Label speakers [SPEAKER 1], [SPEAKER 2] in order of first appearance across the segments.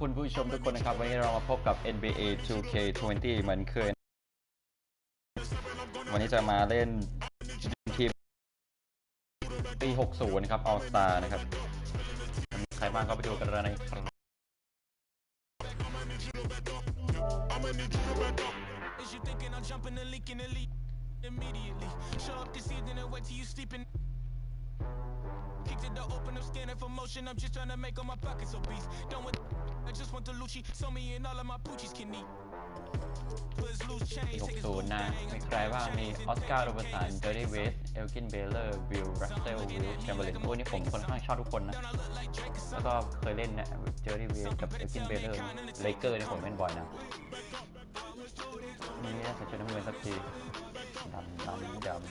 [SPEAKER 1] คุณผู้ชมทุกคนนะครับวันนี้เรามาพบกับ NBA2K20 เหมือนเคยวันนี้จะมาเล่นทีมปี 60 นะครับ All Star นะครับใครบ้างก็ไปดูกันเลยนะครับKicked it the open up scanning for motion. I'm just trying to make all my pockets obese. Done with I just want the Lucci. So me and all of my poochies can eat. 60 นะมีใครบ้างมีออสการ์โรเบิร์ตสันเจอร์รี่เวสเอลกินเบลเลอร์วิลรัสเซลวิลแชมเบอร์เลนโอ้นี่ผมค่อนข้างชอบทุกคนนะแล้วก็เคยเล่นนะเจอร์รี่เวสกับเอลกินเบลเลอร์เลเกอร์นี่ผมเล่นบ่อยนะนี่น่าจะชนะเงินสักทีดำ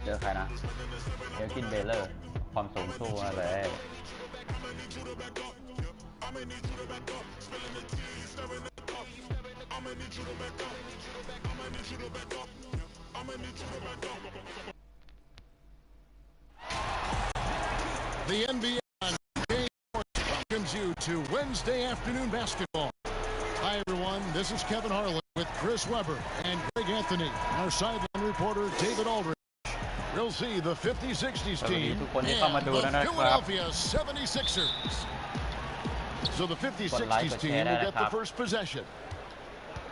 [SPEAKER 1] เจอใครนะเอลกินเบลเลอร์ความสูงสู้เลย
[SPEAKER 2] The NBA2K20 welcomes you to Wednesday afternoon basketball. Hi everyone, this is Kevin Harlan with Chris Webber and Greg Anthony, our sideline reporter David Aldridge. We'll see the 50-60's team and the Philadelphia 76ers. So the 50-60's team will get the first possession.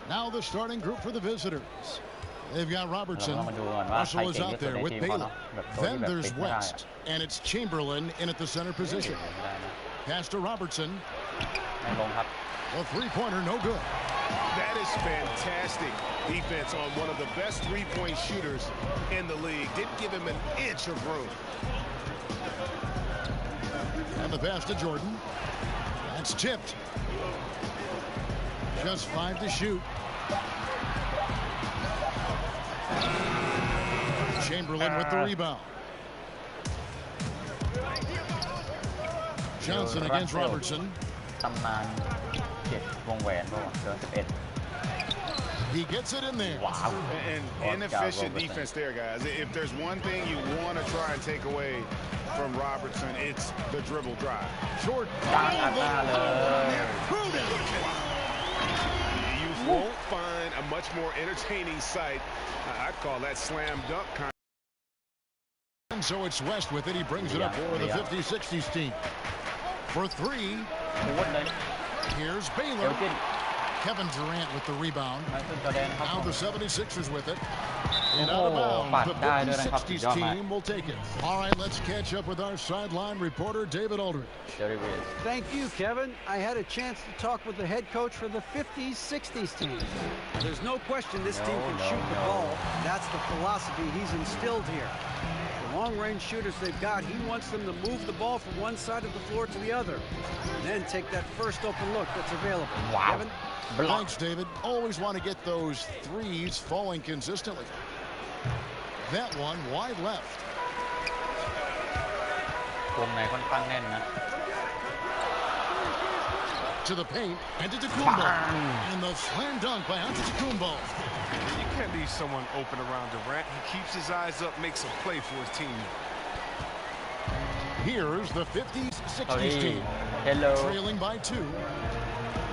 [SPEAKER 2] Now the starting group for the visitors. They've got Robertson. Russell is out there with Baylor. Then there's West, and it's Chamberlain in at the center position. Pass to Robertson. A three-pointer, no good.
[SPEAKER 3] That is fantastic defense on one of the best three-point shooters in the league. Didn't give him an inch of room.
[SPEAKER 2] And the pass to Jordan. That's tipped. Just 5 to shoot. Chamberlain with the rebound. Johnson against Robertson. He gets it in there.
[SPEAKER 3] Wow. And inefficient defense there, guys. If there's one thing you want to try and take away from Robertson, it's the dribble drive.
[SPEAKER 2] Short.
[SPEAKER 3] You won't find a much more entertaining sight. I'd call that slam dunk kind.
[SPEAKER 2] And so it's West with it. He brings it up for the 50-60's team. For three. Here's Baylor. Kevin Durant with the rebound. Now the 76ers with it. And out of bounds, the 50-60's team will take it. All right, let's catch up with our sideline reporter, David Aldridge.
[SPEAKER 4] Thank you, Kevin. I had a chance to talk with the head coach for the 50-60's team. There's no question this team can shoot the ball. That's the philosophy he's instilled here. The long-range shooters they've got, he wants them to move the ball from one side of the floor to the other. And then take that first open look that's available.
[SPEAKER 1] Wow.
[SPEAKER 4] Kevin?
[SPEAKER 2] Thanks, David. Always want to get those threes falling consistently. That one wide left. To the paint and to Antetokounmpo. And the slam dunk by Antetokounmpo.
[SPEAKER 5] You can't leave someone open around Durant. He keeps his eyes up, makes a play for his team.
[SPEAKER 2] Here's the 50-60's team. Trailing by 2.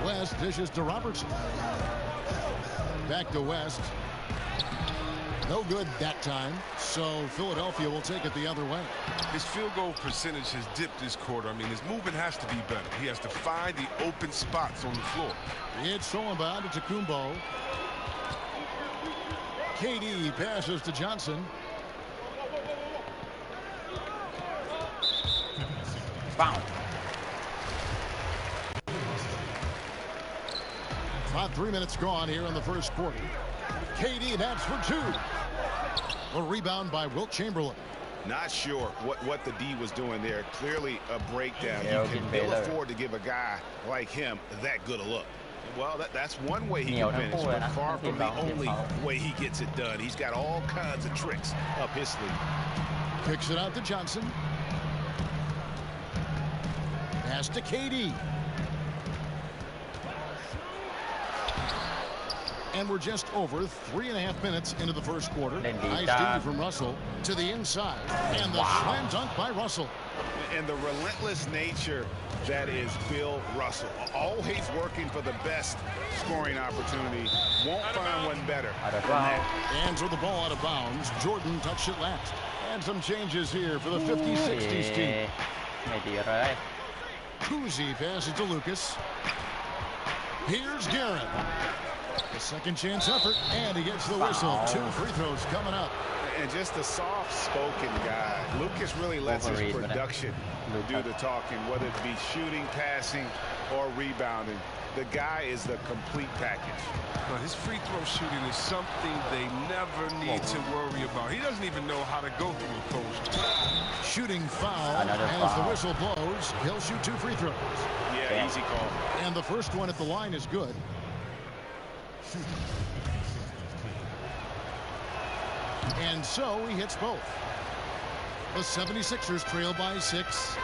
[SPEAKER 2] West dishes to Robertson. Back to West. No good that time, so Philadelphia will take it the other way.
[SPEAKER 5] His field goal percentage has dipped this quarter. I mean, his movement has to be better. He has to find the open spots on the floor.
[SPEAKER 2] It's thrown by Antetokounmpo. KD passes to Johnson.
[SPEAKER 1] Found.
[SPEAKER 2] About 3 minutes gone here in the first quarter. KD, that's for 2. A rebound by Wilt Chamberlain.
[SPEAKER 3] Not sure what the D was doing there. Clearly a breakdown. You can ill afford to give a guy like him that good a look. Well, that's one way he can finish, but far from the only way he gets it done. He's got all kinds of tricks up his sleeve.
[SPEAKER 2] Kicks it out to Johnson. Pass to KD. And we're just over 3.5 minutes into the first quarter. Nice D from Russell to the inside. And the slam dunk by Russell.
[SPEAKER 3] And the relentless nature that is Bill Russell. Always working for the best scoring opportunity. Won't find one better than that.
[SPEAKER 2] Hands with the ball out of bounds. Jordan touched it last. And some changes here for the 50-60s team. Kuzi passes to Lucas. Here's Garrett. A second chance effort, and he gets the whistle. 2 free throws coming up.
[SPEAKER 3] And just a soft-spoken guy. Lucas really lets his production do the talking, whether it be shooting, passing, or rebounding. The guy is the complete package.
[SPEAKER 5] But his free throw shooting is something they never need to worry about. He doesn't even know how to go through a post.
[SPEAKER 2] Shooting foul. As the whistle blows, he'll shoot 2 free throws.
[SPEAKER 3] Yeah, easy call.
[SPEAKER 2] And the first one at the line is good. And so he hits both. The 76ers trail by 6.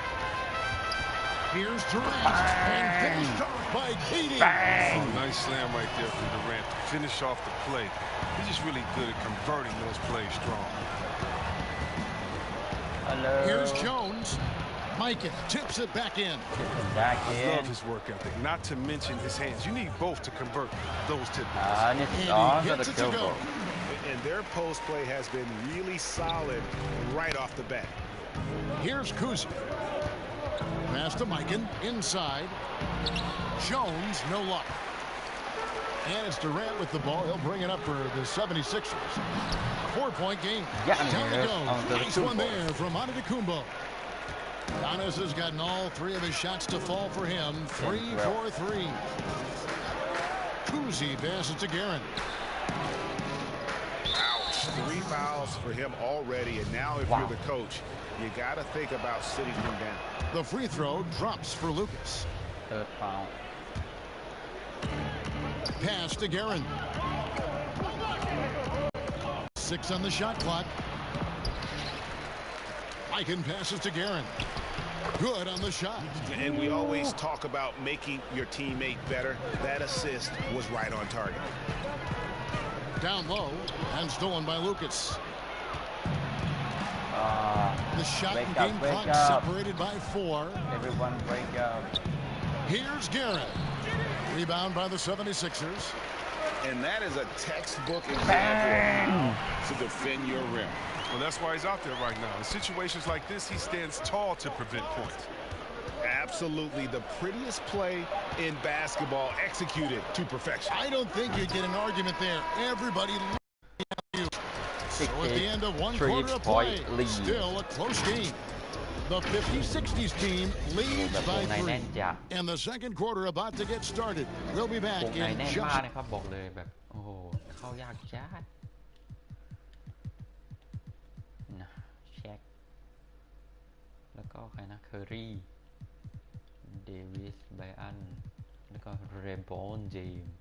[SPEAKER 2] Here's Durant. And finished off by KD.
[SPEAKER 5] Oh, nice slam right there from Durant to finish off the play. He's just really good at converting those plays strong.
[SPEAKER 2] Here's Jones. Micah tips it back in.
[SPEAKER 5] I love his work ethic, not to mention his hands. You need both to convert those tip balls.
[SPEAKER 2] And he gets it to go.
[SPEAKER 3] And their post play has been really solid right off the bat.
[SPEAKER 2] Here's Kuzi. Pass to Mikan inside. Jones, no luck. And it's Durant with the ball. He'll bring it up for the 76ers. 4-point game. Down he goes. Nice one there from Antetokounmpo. Giannis has gotten all 3 of his shots to fall for him. 3 for 3. Kuzi passes to Guerin.
[SPEAKER 3] Ouch. 3 fouls for him already. And now if you're the coach, you got to think about sitting him down.
[SPEAKER 2] The free throw drops for Lucas.
[SPEAKER 1] 3rd foul.
[SPEAKER 2] Pass to Guerin. 6 on the shot clock. Mikan passes to Guerin. Good on the shot.
[SPEAKER 3] And we always talk about making your teammate better. That assist was right on target.
[SPEAKER 2] Down low and stolen by Lucas. The shot and game clock separated by 4.
[SPEAKER 1] Everyone break up.
[SPEAKER 2] Here's Garrett. Rebound by the 76ers.
[SPEAKER 3] And that is a textbook example to defend your rim.
[SPEAKER 5] Well, that's why he's out there right now. In situations like this, he stands tall to prevent points.
[SPEAKER 3] Absolutely the prettiest play in basketball, executed to perfection.
[SPEAKER 2] I don't think you'd get an argument there. Everybody at you. So at the end of 1 quarter of play, still a close game. The 50-60s team leads by 3. And the second quarter about to get started. We'll be back in just...
[SPEAKER 1] นะครับบอกเลยแบบโอ้โหเข้ายากจัดนะเช็คแล้วก็ใครนะเคอรี่เดวิสไบอันแล้วก็เรนบอนเจมส์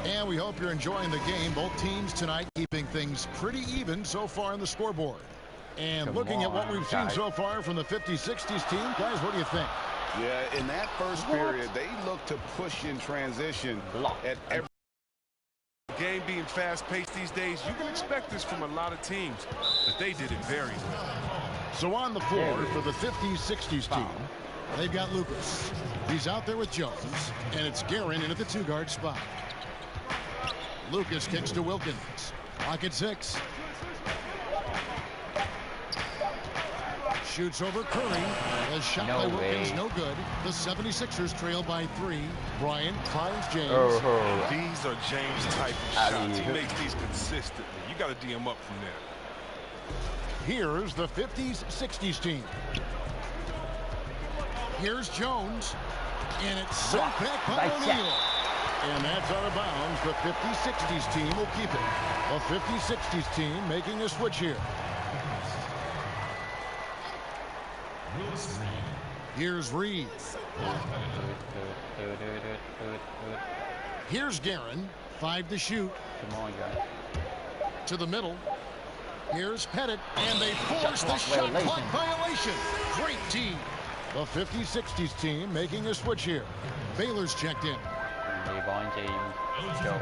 [SPEAKER 2] And we hope you're enjoying the game. Both teams tonight keeping things pretty even so far on the scoreboard. And looking at what we've seen so far from the 50-60s team, guys, what do you think?
[SPEAKER 3] Yeah, in that first period, they look to push in transition at every
[SPEAKER 5] game being fast-paced these days. You can expect this from a lot of teams, but they did it very well.
[SPEAKER 2] So on the floor for the 50-60s team, they've got Lucas. He's out there with Jones, and it's Guerin in at the 2-guard spot. Lucas kicks to Wilkins. Clock at 6. Shoots over Curry. The shot by Wilkins, no good. The 76ers trail by 3. Bryant finds James.
[SPEAKER 5] These are James-type shots. He makes these consistently. You got to D him up from there.
[SPEAKER 2] Here's the 50-60s team. Here's Jones. And it's sent back by O'Neal. And that's out of bounds. The 50-60s team will keep it. The 50-60s team making a switch here. Here's Reed. Here's Guerin. 5 to shoot.
[SPEAKER 1] Come on, guys.
[SPEAKER 2] To the middle. Here's Pettit, and they force the shot clock violation. Great team. The 50-60s team making a switch here. Baylor's checked in.
[SPEAKER 1] LeBron James, go.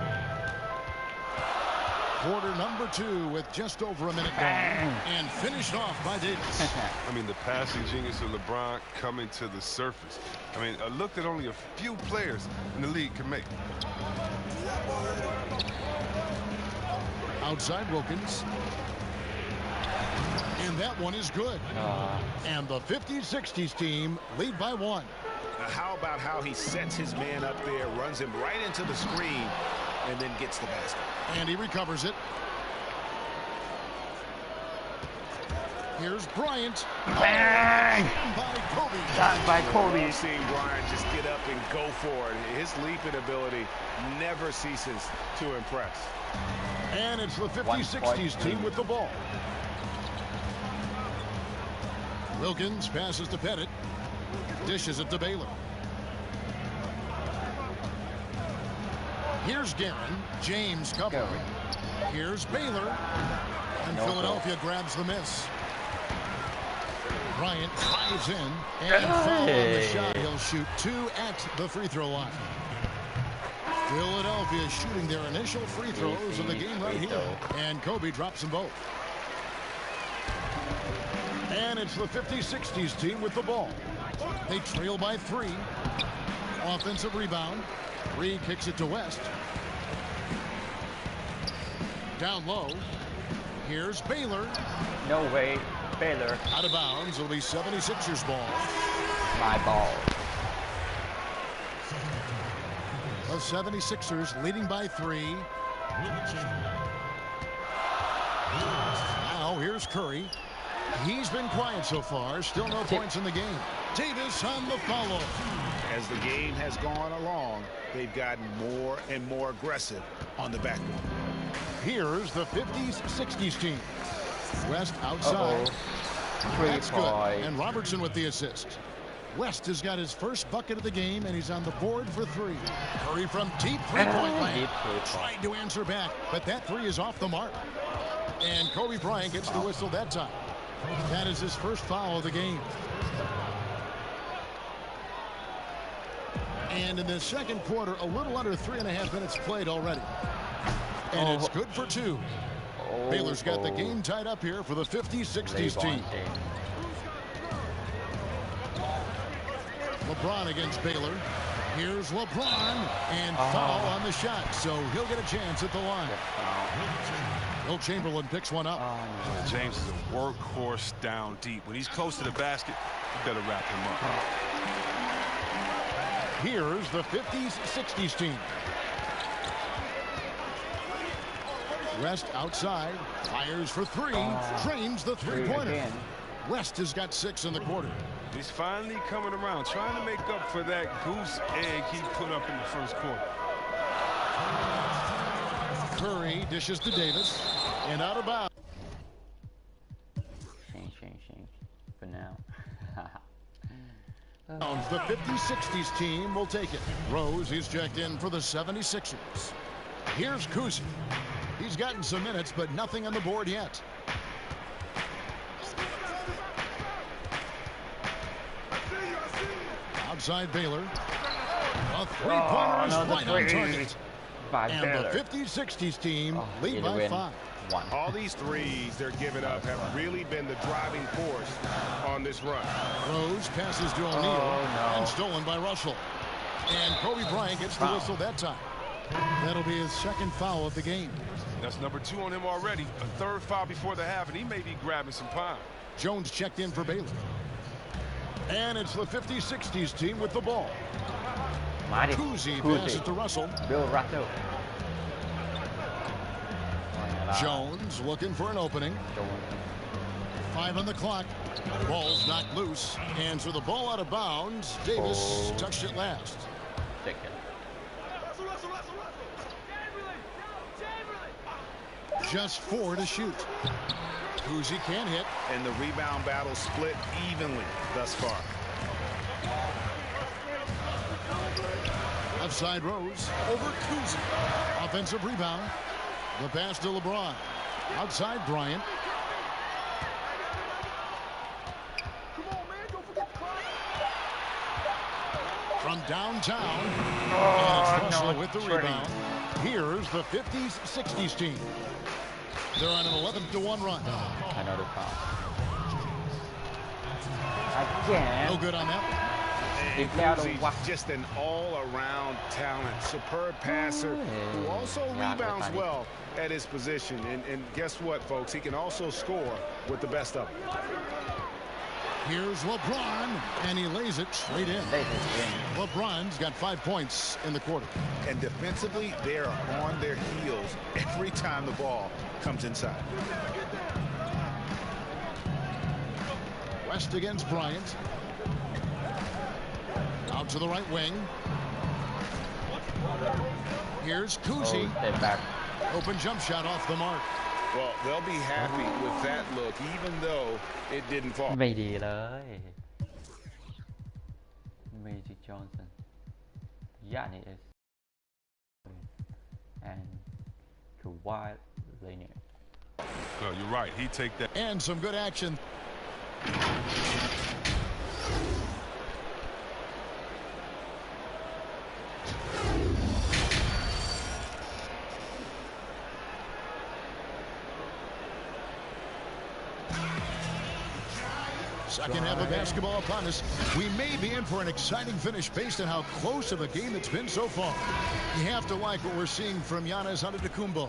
[SPEAKER 2] Quarter number 2 with just over a minute gone, and finished off by Davis.
[SPEAKER 5] I mean, the passing genius of LeBron coming to the surface. I mean, a look that only a few players in the league can make.
[SPEAKER 2] Outside Wilkins. And that one is good. And the 50-60s team lead by 1.
[SPEAKER 3] Now, how about how he sets his man up there, runs him right into the screen, and then gets the basket.
[SPEAKER 2] And he recovers it. Here's Bryant.
[SPEAKER 1] Bang!
[SPEAKER 2] By Kobe.
[SPEAKER 1] Done by Kobe.
[SPEAKER 3] We've seen Bryant just get up and go for it. His leaping ability never ceases to impress.
[SPEAKER 2] And it's the 50-60s team with the ball. Wilkins passes to Pettit. Dishes it to Baylor. Here's Guerin. James covering. Here's Baylor. And Philadelphia grabs the miss. Bryant drives in. And foul on the shot. He'll shoot 2 at the free throw line. Philadelphia shooting their initial free throws of the game right here. And Kobe drops them both. And it's the 50-60s team with the ball. They trail by 3. Offensive rebound. Reed kicks it to West. Down low. Here's Baylor.
[SPEAKER 1] No way. Baylor.
[SPEAKER 2] Out of bounds. It'll be 76ers ball.
[SPEAKER 1] My ball.
[SPEAKER 2] The 76ers leading by 3. Now here's Curry. He's been quiet so far. Still no points in the game. Davis on the follow.
[SPEAKER 3] As the game has gone along, they've gotten more and more aggressive on the backboard.
[SPEAKER 2] Here's the 50-60s team. West outside. That's good. And Robertson with the assist. West has got his first bucket of the game, and he's on the board for 3. Curry from deep three-point land. Tried to answer back, but that 3 is off the mark. And Kobe Bryant gets the whistle that time. That is his first foul of the game. And in the second quarter, a little under 3.5 minutes played already. And it's good for 2. Baylor's got the game tied up here for the 50-60s team. LeBron against Baylor. Here's LeBron, and foul on the shot, so he'll get a chance at the line. Will Chamberlain picks one up.
[SPEAKER 5] James is a workhorse down deep. When he's close to the basket, you better wrap him up.
[SPEAKER 2] Here's the 50-60s team. West outside, fires for 3, drains the three-pointer. West has got 6 in the quarter.
[SPEAKER 5] He's finally coming around, trying to make up for that goose egg he put up in the first quarter.
[SPEAKER 2] Curry dishes to Davis, and out of bounds.
[SPEAKER 1] Shame. For now.
[SPEAKER 2] The 50-60s team will take it. Rose is checked in for the 76ers. Here's Kuzi. He's gotten some minutes, but nothing on the board yet. Outside Baylor. A three-pointer is right on target. And the 50-60s team lead by 5.
[SPEAKER 3] All these threes they're giving up have really been the driving force on this run.
[SPEAKER 2] Rose passes to O'Neal and stolen by Russell. And Kobe Bryant gets the whistle that time. That'll be his second foul of the game.
[SPEAKER 5] That's number 2 on him already. A 3rd foul before the half, and he may be grabbing some time.
[SPEAKER 2] Jones checked in for Baylor. And it's the 50-60s team with the ball. Kuzi passes to Russell.
[SPEAKER 1] Bill Russell.
[SPEAKER 2] Jones looking for an opening. 5 on the clock. Ball's knocked loose. And so the ball out of bounds. Davis touched it last. Just 4 to shoot. Kuzi can't hit.
[SPEAKER 3] And the rebound battle split evenly thus far.
[SPEAKER 2] Outside Rose over Kuzi. Offensive rebound. The pass to LeBron. Outside Bryant. From downtown. And it's Russell with the rebound. Here's the 50s, 60s team. They're on an 11-1 run.
[SPEAKER 1] Another foul. Again.
[SPEAKER 2] No good on that one.
[SPEAKER 3] He's just an all-around talent, superb passer who also rebounds well at his position. And guess what, folks? He can also score with the best of them.
[SPEAKER 2] Here's LeBron, and he lays it straight in. LeBron's got 5 points in the quarter.
[SPEAKER 3] And defensively, they're on their heels every time the ball comes inside.
[SPEAKER 2] West against Bryant. Out to the right wing. Here's Kuzi. Open jump shot off the mark.
[SPEAKER 3] Well, they'll be happy with that look, even though it didn't fall.
[SPEAKER 1] ไม่ดีเลย Magic Johnson. Giannis. And Kawhi Leonard.
[SPEAKER 5] No, you're right. He take that.
[SPEAKER 2] And some good action. Second half of basketball upon us. We may be in for an exciting finish based on how close of a game it's been so far. You have to like what we're seeing from Giannis Antetokounmpo.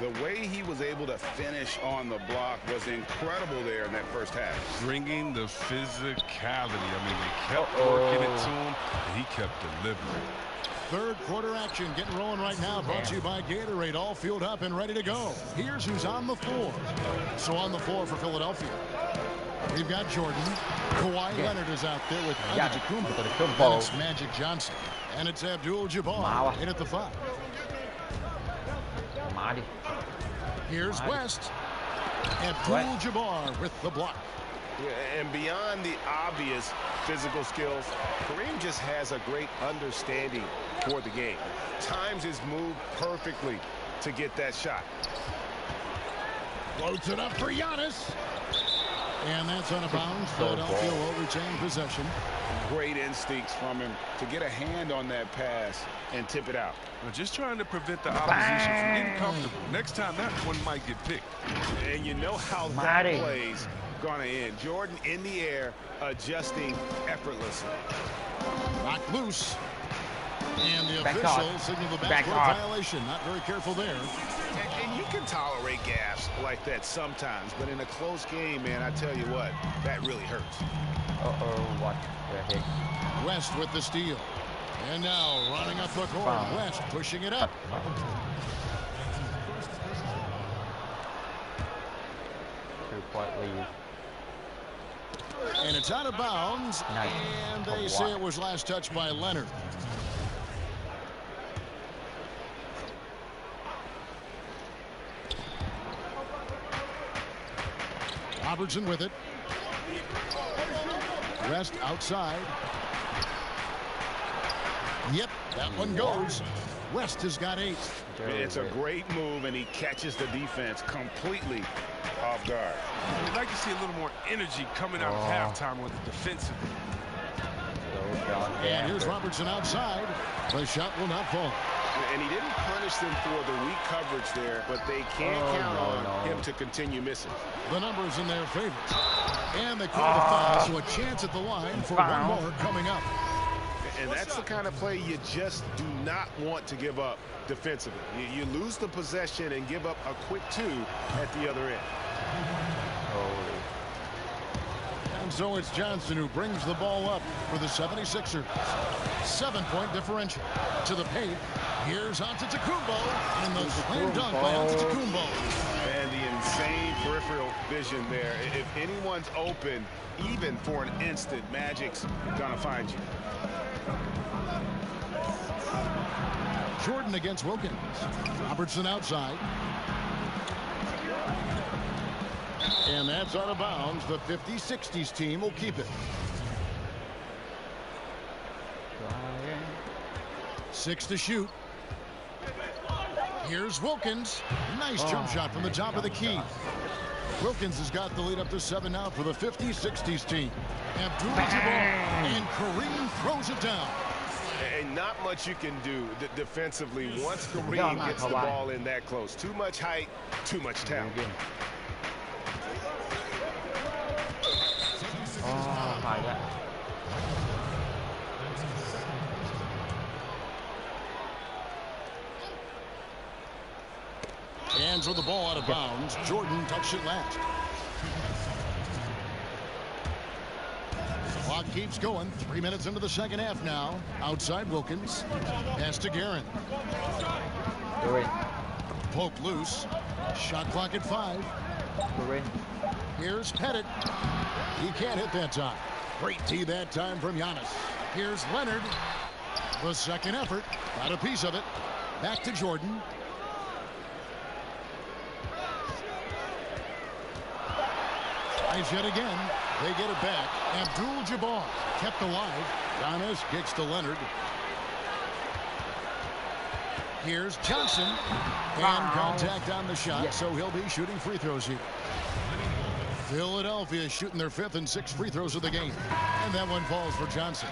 [SPEAKER 3] The way he was able to finish on the block was incredible there in that first half.
[SPEAKER 5] Bringing the physicality. I mean, they kept working it to him, and he kept delivering.
[SPEAKER 2] Third quarter action getting rolling right now. Brought to you by Gatorade. All fueled up and ready to go. Here's who's on the floor. So on the floor for Philadelphia, we've got Jordan. Kawhi Leonard is out there with Antetokounmpo. And it's Magic Johnson. And it's Abdul-Jabbar in at the 5. Here's West. Abdul-Jabbar with the block.
[SPEAKER 3] Yeah, and beyond the obvious physical skills, Kareem just has a great understanding for the game. Times his move perfectly to get that shot.
[SPEAKER 2] Floats it up for Giannis. And that's out of bounds. Philadelphia will retain possession.
[SPEAKER 3] Great instincts from him to get a hand on that pass and tip it out.
[SPEAKER 5] Well, just trying to prevent the opposition from getting comfortable. Next time, that one might get picked.
[SPEAKER 3] And you know how that play's going to end. Jordan in the air, adjusting effortlessly.
[SPEAKER 2] Knocked loose. And the official signaled the backcourt violation. Not very careful there.
[SPEAKER 3] And you can tolerate gaffes like that sometimes, but in a close game, man, I tell you what, that really hurts.
[SPEAKER 1] What the heck?
[SPEAKER 2] West with the steal. And now running up the court. West pushing it up. And it's out of bounds.
[SPEAKER 1] Nice.
[SPEAKER 2] And they say it was last touched by Leonard. Robertson with it. West outside. Yep, that one goes. West has got 8.
[SPEAKER 3] It's a great move, and he catches the defense completely off guard.
[SPEAKER 5] I'd like to see a little more energy coming out of halftime with the defensive.
[SPEAKER 2] And here's Robertson outside. The shot will not fall.
[SPEAKER 3] And he didn't punish them for the weak coverage there, but they can't count on him to continue missing.
[SPEAKER 2] The numbers in their favor. And they call the foul, so a chance at the line for one more coming up.
[SPEAKER 3] And that's the kind of play you just do not want to give up defensively. You lose the possession and give up a quick 2 at the other end.
[SPEAKER 2] And so it's Johnson who brings the ball up for the 76ers. 7-point differential. To the paint. Here's Antetokounmpo. And the slam dunk by Antetokounmpo.
[SPEAKER 3] And the insane peripheral vision there. If anyone's open, even for an instant, Magic's gonna find you.
[SPEAKER 2] Jordan against Wilkins. Robertson outside. And that's out of bounds. The 50-60s team will keep it. 6 to shoot. Here's Wilkins. Nice jump shot from the top of the key. Wilkins has got the lead up to 7 now for the 50-60s team. Abdul-Jabbar and Kareem throws it down.
[SPEAKER 3] And not much you can do defensively once Kareem gets the ball in that close. Too much height, too much talent.
[SPEAKER 2] Hands with the ball out of bounds. Jordan touched it last. Clock keeps going. 3 minutes into the second half now. Outside Wilkins. Pass to Guerin. Poke loose. Shot clock at 5. Here's Pettit. He can't hit that time. Great tee that time from Giannis. Here's Leonard. The second effort. Got a piece of it. Back to Jordan. Tries yet again. They get it back. Abdul-Jabbar kept alive. Giannis kicks to Leonard. Here's Johnson. And contact on the shot, so he'll be shooting free throws here. Philadelphia shooting their 5th and 6th free throws of the game. And that one falls for Johnson.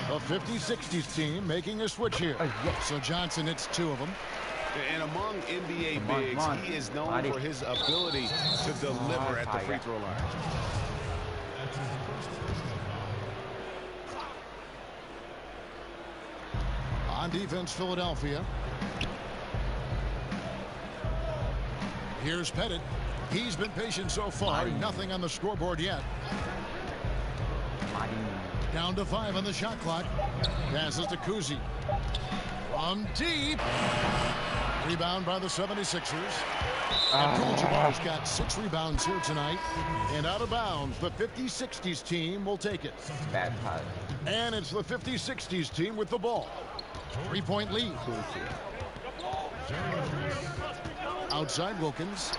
[SPEAKER 2] A 50-60s team making a switch here. So Johnson hits 2 of them.
[SPEAKER 3] And among NBA bigs, he is known for his ability to deliver at the free throw line.
[SPEAKER 2] On defense, Philadelphia. Here's Pettit. He's been patient so far. Nothing on the scoreboard yet. Down to 5 on the shot clock. Passes to Kuzi. From deep. Rebound by the 76ers. Abdul-Jabbar's got 6 rebounds here tonight. And out of bounds, the 50-60s team will take it.
[SPEAKER 1] Bad pass.
[SPEAKER 2] And it's the 50-60s team with the ball. 3-point lead. Outside Wilkins.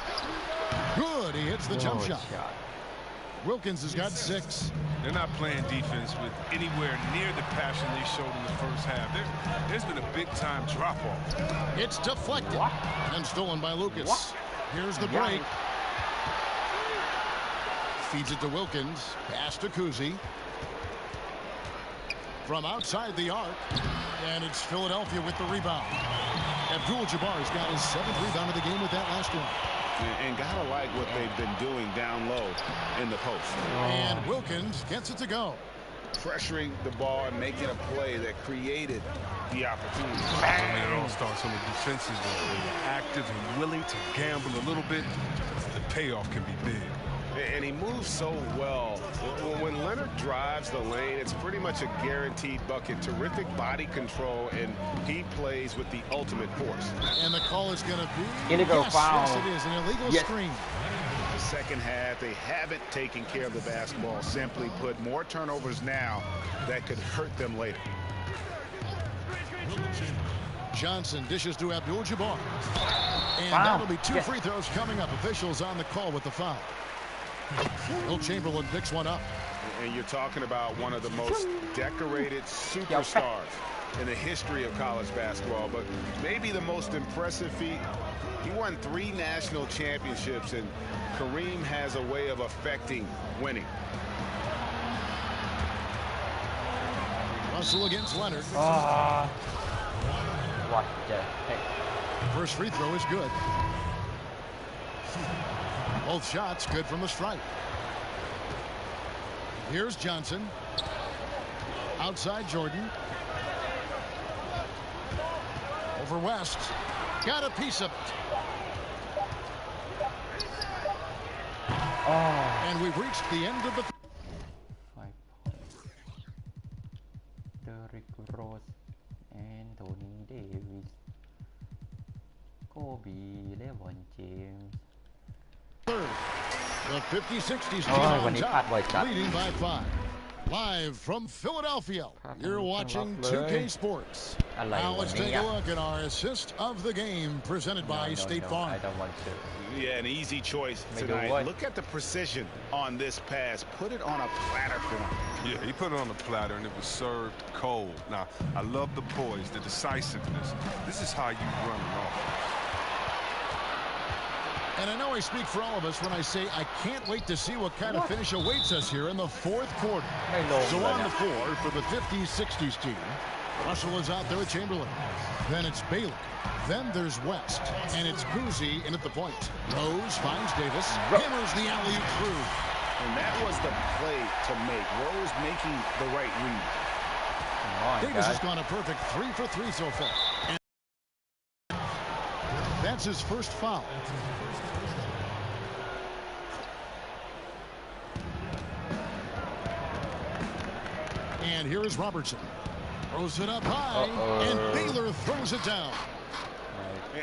[SPEAKER 2] Good. He hits the jump shot. Wilkins has got 6.
[SPEAKER 5] They're not playing defense with anywhere near the passion they showed in the first half. There's been a big-time drop-off.
[SPEAKER 2] It's deflected. And stolen by Lucas. Here's the break. Feeds it to Wilkins. Pass to Kuzi. From outside the arc. And it's Philadelphia with the rebound. Abdul-Jabbar's got his 7th rebound of the game with that last one.
[SPEAKER 3] And gotta like what they've been doing down low in the post.
[SPEAKER 2] And Wilkins gets it to go.
[SPEAKER 3] Pressuring the ball and making a play that created the opportunity.
[SPEAKER 5] I mean, it all starts on the defensive end. When you're active and willing to gamble a little bit, the payoff can be big.
[SPEAKER 3] And he moves so well. When Leonard drives the lane, it's pretty much a guaranteed bucket. Terrific body control, and he plays with the ultimate force.
[SPEAKER 2] And the call is going to be...
[SPEAKER 1] Illegal foul.
[SPEAKER 2] Yes, it is. An illegal screen.
[SPEAKER 3] The second half, they haven't taken care of the basketball. Simply put, more turnovers now that could hurt them later.
[SPEAKER 2] Johnson dishes to Abdul-Jabbar. And that'll be 2 free throws coming up. Officials on the call with the foul. Will Chamberlain picks one up.
[SPEAKER 3] And you're talking about one of the most decorated superstars in the history of college basketball, but maybe the most impressive feat. He won 3 national championships, and Kareem has a way of affecting winning.
[SPEAKER 2] Russell against Leonard.
[SPEAKER 1] What the heck?
[SPEAKER 2] First free throw is good. Both shots good from the stripe. Here's Johnson. Outside Jordan. Over West. Got a piece of it. And we've reached the end of the...
[SPEAKER 1] 5 points. Derrick Rose, Anthony Davis, Kobe, LeBron James.
[SPEAKER 2] Third, the 50-60s team on top, leading by 5. Live from Philadelphia, you're watching 2K Sports. Now let's take a look at our assist of the game presented by State Farm.
[SPEAKER 1] I don't want to.
[SPEAKER 3] Yeah, an easy choice tonight. Look at the precision on this pass. Put it on a platter for him.
[SPEAKER 5] Yeah, he put it on the platter, and it was served cold. Now, I love the poise, the decisiveness. This is how you run an offense.
[SPEAKER 2] And I know I speak for all of us when I say I can't wait to see what kind of finish awaits us here in the fourth quarter. So on the floor for the 50s, 60s team, Russell is out there with Chamberlain. Then it's Baylor. Then there's West. And it's Cousy in at the point. Rose finds Davis. Hammers the alley-oop through.
[SPEAKER 3] And that was the play to make. Rose making the right read.
[SPEAKER 2] Davis has gone a perfect 3 for 3 so far. And that's his first foul. And here is Robertson. Throws it up high, and Baylor throws it down.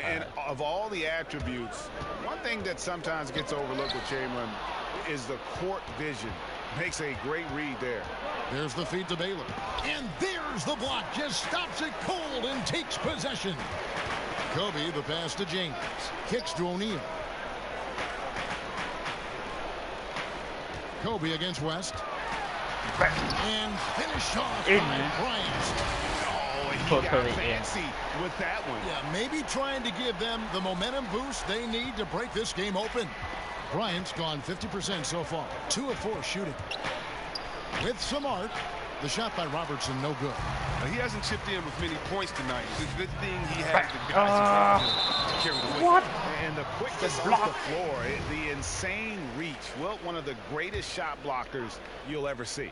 [SPEAKER 3] And of all the attributes, one thing that sometimes gets overlooked with Chamberlain is the court vision. Makes a great read there.
[SPEAKER 2] There's the feed to Baylor. And there's the block. Just stops it cold and takes possession. Kobe, the pass to James. Kicks to O'Neal. Kobe against West. And finished off by Bryant.
[SPEAKER 3] Oh, and he got fancy with that one.
[SPEAKER 2] Yeah, maybe trying to give them the momentum boost they need to break this game open. Bryant's gone 50% so far. 2 of 4 shooting. With some arc. The shot by Robertson, no good.
[SPEAKER 5] He hasn't chipped in with many points tonight. It's a good thing he has the guys to carry the weight.
[SPEAKER 3] What? And the quickness off the floor, the insane reach. Wilt, one of the greatest shot blockers you'll ever see.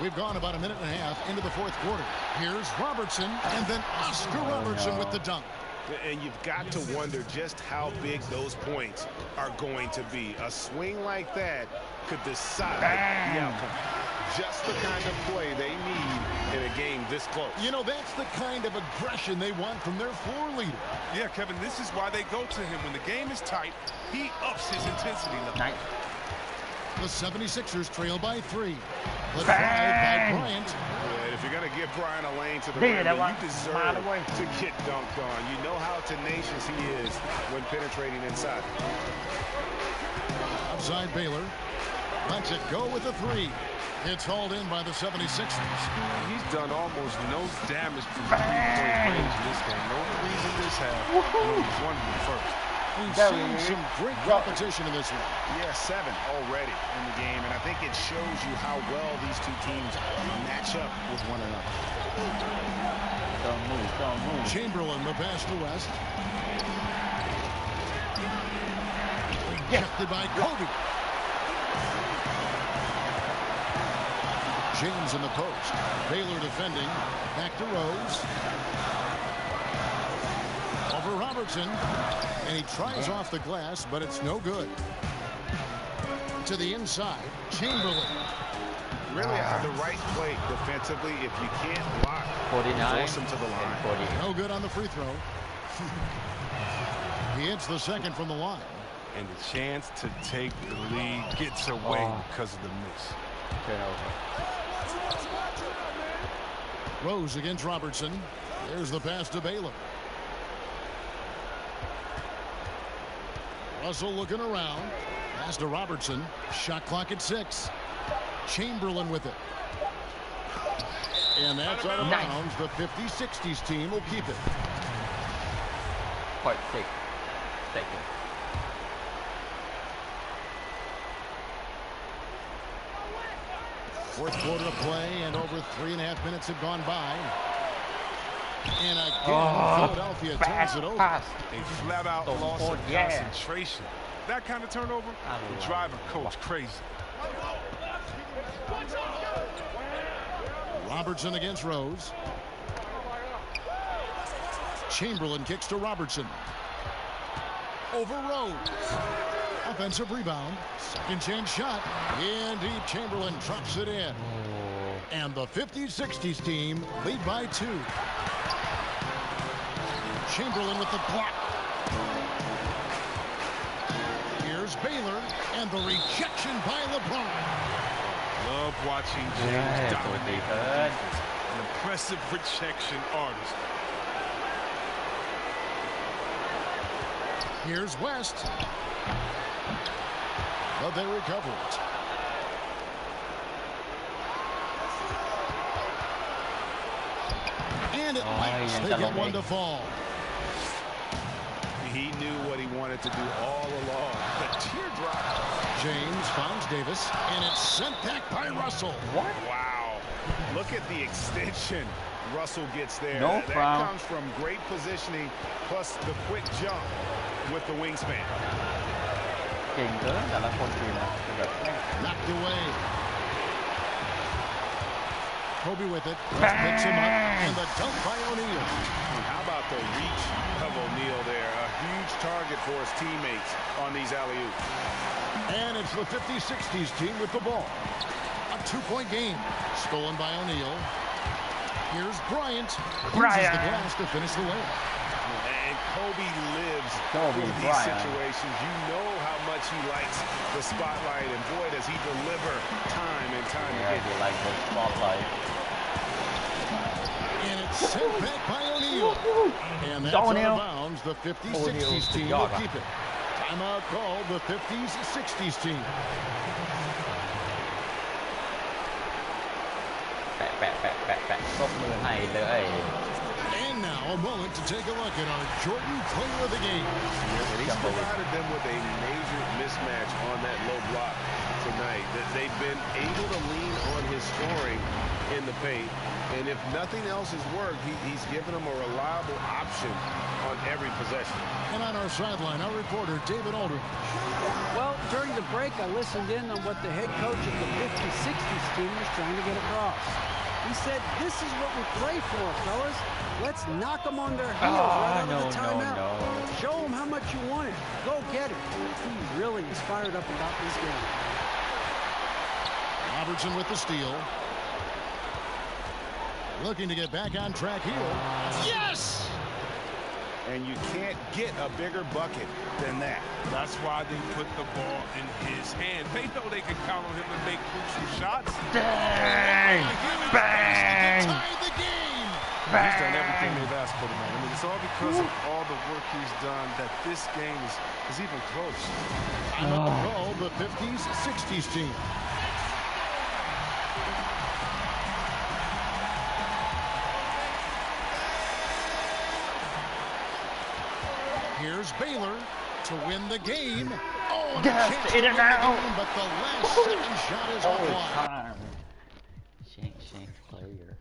[SPEAKER 2] We've gone about a minute and a half into the fourth quarter. Here's Robertson, and then Oscar Robertson with the dunk.
[SPEAKER 3] And you've got to wonder just how big those points are going to be. A swing like that could decide the outcome. Just the kind of play they need in a game this close.
[SPEAKER 2] You know, that's the kind of aggression they want from their floor leader.
[SPEAKER 5] Yeah, Kevin, this is why they go to him. When the game is tight, he ups his intensity level.
[SPEAKER 1] Nice.
[SPEAKER 2] The 76ers trail by 3. The drive by Bryant.
[SPEAKER 3] Yeah, if you're going to give Bryant a lane to the rim, you deserve to get dunked on. You know how tenacious he is when penetrating inside.
[SPEAKER 2] Outside Baylor. Lets it go with the 3. It's hauled in by the 76ers.
[SPEAKER 5] He's done almost no damage from three-point range in this game. No reason this half. He's won the first.
[SPEAKER 2] We've seen some great competition in this one.
[SPEAKER 3] Yeah, 7 already in the game, and I think it shows you how well these two teams match up with one another.
[SPEAKER 1] Don't move.
[SPEAKER 2] Chamberlain, the pass to West. Rejected by Kobe. James in the post. Baylor defending. Back to Rose. Over Robertson. And he tries off the glass, but it's no good. To the inside. Chamberlain.
[SPEAKER 3] Really have the right play defensively. If you can't block,
[SPEAKER 1] 49.
[SPEAKER 3] force him to the line.
[SPEAKER 2] No good on the free throw. He hits the second from the line.
[SPEAKER 5] And the chance to take the lead gets away because of the miss.
[SPEAKER 1] Turnover.
[SPEAKER 2] Rose against Robertson. There's the pass to Baylor. Russell looking around. Pass to Robertson. Shot clock at 6. Chamberlain with it. And that's out of bounds. The 50-60s team will keep it.
[SPEAKER 1] Quite sick. Second.
[SPEAKER 2] Fourth quarter of play, and over 3.5 minutes have gone by. And again, Philadelphia turns it over.
[SPEAKER 5] A flat-out loss of concentration. That kind of turnover will drive a coach crazy.
[SPEAKER 2] Robertson against Rose. Chamberlain kicks to Robertson. Over Rose. Offensive rebound. Second chance shot. In deep. Chamberlain drops it in. And the 50-60s team lead by 2. Chamberlain with the block. Here's Baylor. And the rejection by LeBron.
[SPEAKER 5] Love watching James dominate. An impressive rejection artist.
[SPEAKER 2] Here's West. But they recover it. And it lands. They get one to fall.
[SPEAKER 3] He knew what he wanted to do all along. The teardrop.
[SPEAKER 2] James finds Davis, and it's sent back by Russell.
[SPEAKER 1] What?
[SPEAKER 3] Wow. Look at the extension Russell gets there.
[SPEAKER 1] No
[SPEAKER 3] that
[SPEAKER 1] foul.
[SPEAKER 3] comes from great positioning, plus the quick jump with the wingspan.
[SPEAKER 1] เก่งเกินแต่ละคนทีมนะคือแบบ
[SPEAKER 2] Knocked away. Kobe with it. Picks him up. And the dunk by O'Neal.
[SPEAKER 3] How about the reach of O'Neal there? A huge target for his teammates on these alley-oops.
[SPEAKER 2] And it's the 50-60s team with the ball. A 2-point game. Stolen by O'Neal. Here's Bryant. Uses the glass to finish the layup.
[SPEAKER 3] And Kobe lives
[SPEAKER 1] Kobe
[SPEAKER 3] for these
[SPEAKER 1] Bryant.
[SPEAKER 3] situations. You know how much he likes the spotlight, and boy, does he deliver time and time
[SPEAKER 1] Yeah,
[SPEAKER 3] again.
[SPEAKER 1] he like the spotlight.
[SPEAKER 2] And it's sent back by O'Neal. And that's out of bounds. The 50-60s team will keep it. Timeout called the 50s-60s team.
[SPEAKER 1] แปะแปะแปะแปะแปะตบมือให้เลย
[SPEAKER 2] And now a moment to take a look at our Jordan player of the game.
[SPEAKER 3] And he's provided them with a major mismatch on that low block tonight. That they've been able to lean on his scoring in the paint. And if nothing else has worked, he's given them a reliable option on every possession.
[SPEAKER 2] And on our sideline, our reporter, David Aldridge.
[SPEAKER 4] Well, during the break, I listened in on what the head coach of the 50-60s team was trying to get across. He said, this is what we play for, fellas. Let's knock them on their heels right out of the timeout. Show them how much you want it. Go get it. He really is fired up about this game.
[SPEAKER 2] Robertson with the steal. Looking to get back on track here. Yes!
[SPEAKER 3] And you can't get a bigger bucket than that.
[SPEAKER 5] That's why they put the ball in his hand. They know they can count on him to make crucial shots.
[SPEAKER 1] Bang! Bang!
[SPEAKER 2] Tied the game.
[SPEAKER 5] He's done everything they've asked for tonight. I mean, it's all because of all the work he's done that this game is even close.
[SPEAKER 2] Timeout called the 50s-60s team. Here's Baylor to win the game. Oh, and
[SPEAKER 1] Yes,
[SPEAKER 2] a chance to
[SPEAKER 1] in
[SPEAKER 2] win
[SPEAKER 1] and
[SPEAKER 2] the
[SPEAKER 1] out.
[SPEAKER 2] game, but the last second shot is offline.
[SPEAKER 1] Overtime. Shake player.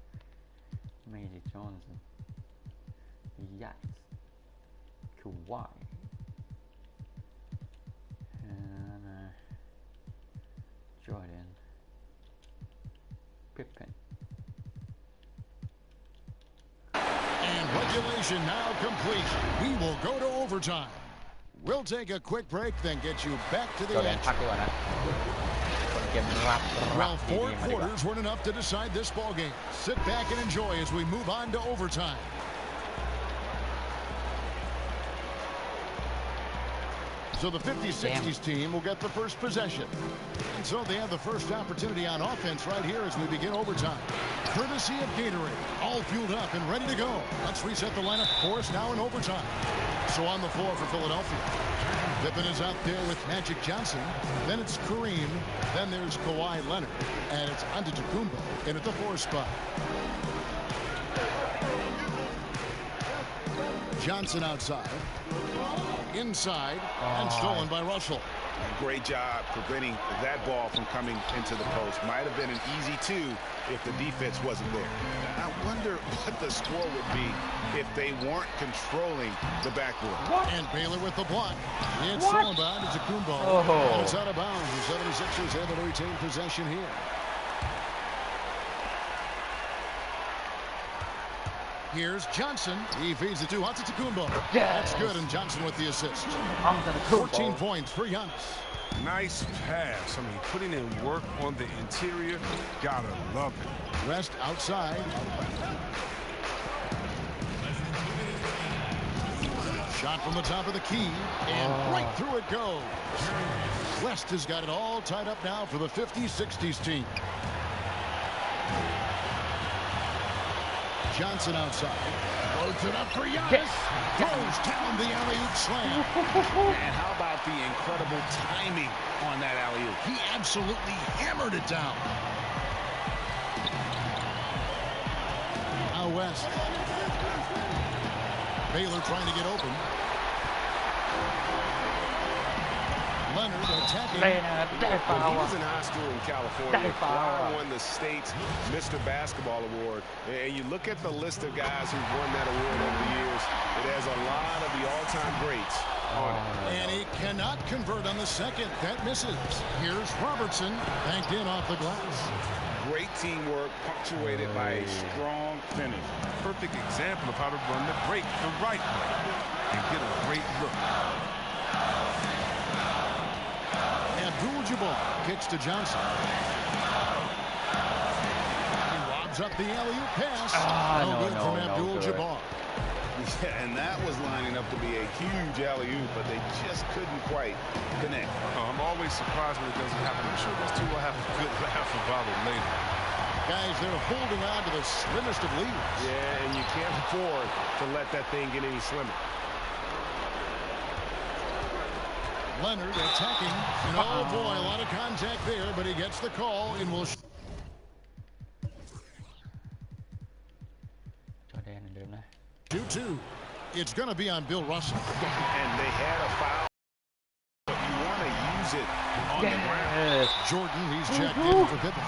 [SPEAKER 1] Magic Johnson. Yikes. Kawhi. And Jordan. Pippen.
[SPEAKER 2] And regulation now complete. We will go to overtime. We'll take a quick break, then get you back to the
[SPEAKER 1] จอร์แดน
[SPEAKER 2] action.
[SPEAKER 1] พักดีกว่านะคนเกมรับ
[SPEAKER 2] Well,
[SPEAKER 1] ดี
[SPEAKER 2] four
[SPEAKER 1] ๆมาดีกว่า
[SPEAKER 2] quarters weren't enough to decide this ball game. Sit back and enjoy as we move on to overtime. So the 50-60s team will get the first possession. And so they have the first opportunity on offense right here as we begin overtime. Courtesy of Gatorade, all fueled up and ready to go. Let's reset the lineup for us now in overtime. So on the floor for Philadelphia. Pippen is out there with Magic Johnson. Then it's Kareem. Then there's Kawhi Leonard. And it's Antetokounmpo in at the 4 spot. Johnson outside. Inside. And stolen by Russell.
[SPEAKER 3] Great job preventing that ball from coming into the post. Might have been an easy 2 if the defense wasn't there. I wonder what the score would be if they weren't controlling the backboard.
[SPEAKER 2] And Baylor with the block. It's stolen by Antetokounmpo. And it's out of bounds. The 76ers able to retain possession here. Here's Johnson. He feeds it to Antetokounmpo. That's good, and Johnson with the assist. 14 points for Giannis.
[SPEAKER 5] Nice pass. I mean, putting in work on the interior. Gotta love it.
[SPEAKER 2] West outside. Shot from the top of the key. And right through it goes. West has got it all tied up now for the 50-60s team. Johnson outside. Loads it up for Giannis. Throws down the alley-oop slam.
[SPEAKER 3] And how about the incredible timing on that alley-oop?
[SPEAKER 2] He absolutely hammered it down. Now West. Baylor trying to get open. Leonard attacking.
[SPEAKER 1] เล่นนะครับได้ฟาว
[SPEAKER 3] When he
[SPEAKER 1] อ่ะ
[SPEAKER 3] was in high school in California,
[SPEAKER 1] That foul.
[SPEAKER 3] Clyde won the state's Mr. Basketball Award. And you look at the list of guys who've won that award over the years, it has a lot of the all-time greats on it.
[SPEAKER 2] And he cannot convert on the second. That misses. Here's Robertson, banked in off the glass.
[SPEAKER 3] Great teamwork, punctuated by a strong finish.
[SPEAKER 5] Perfect example of how to run the break the right way and get a great look.
[SPEAKER 2] Abdul-Jabbar kicks to Johnson. He lobs up the alley-oop pass. No good from Abdul-Jabbar.
[SPEAKER 3] Yeah, and that was lining up to be a huge alley-oop, but they just couldn't quite connect.
[SPEAKER 5] I'm always surprised when it doesn't happen. I'm sure those two will have a good laugh about it later.
[SPEAKER 2] Guys, they're holding on to the slimmest of leads.
[SPEAKER 3] Yeah, and you can't afford to let that thing get any slimmer.
[SPEAKER 2] Leonard attacking. And oh boy, a lot of contact there, but he gets the call and will.
[SPEAKER 1] จอแดนเหมือนเดิมนะ
[SPEAKER 2] 2-2. It's going to be on Bill Russell.
[SPEAKER 3] And they had a foul, but you want to use it on the ground.
[SPEAKER 2] Jordan, he's checked in for Pippen.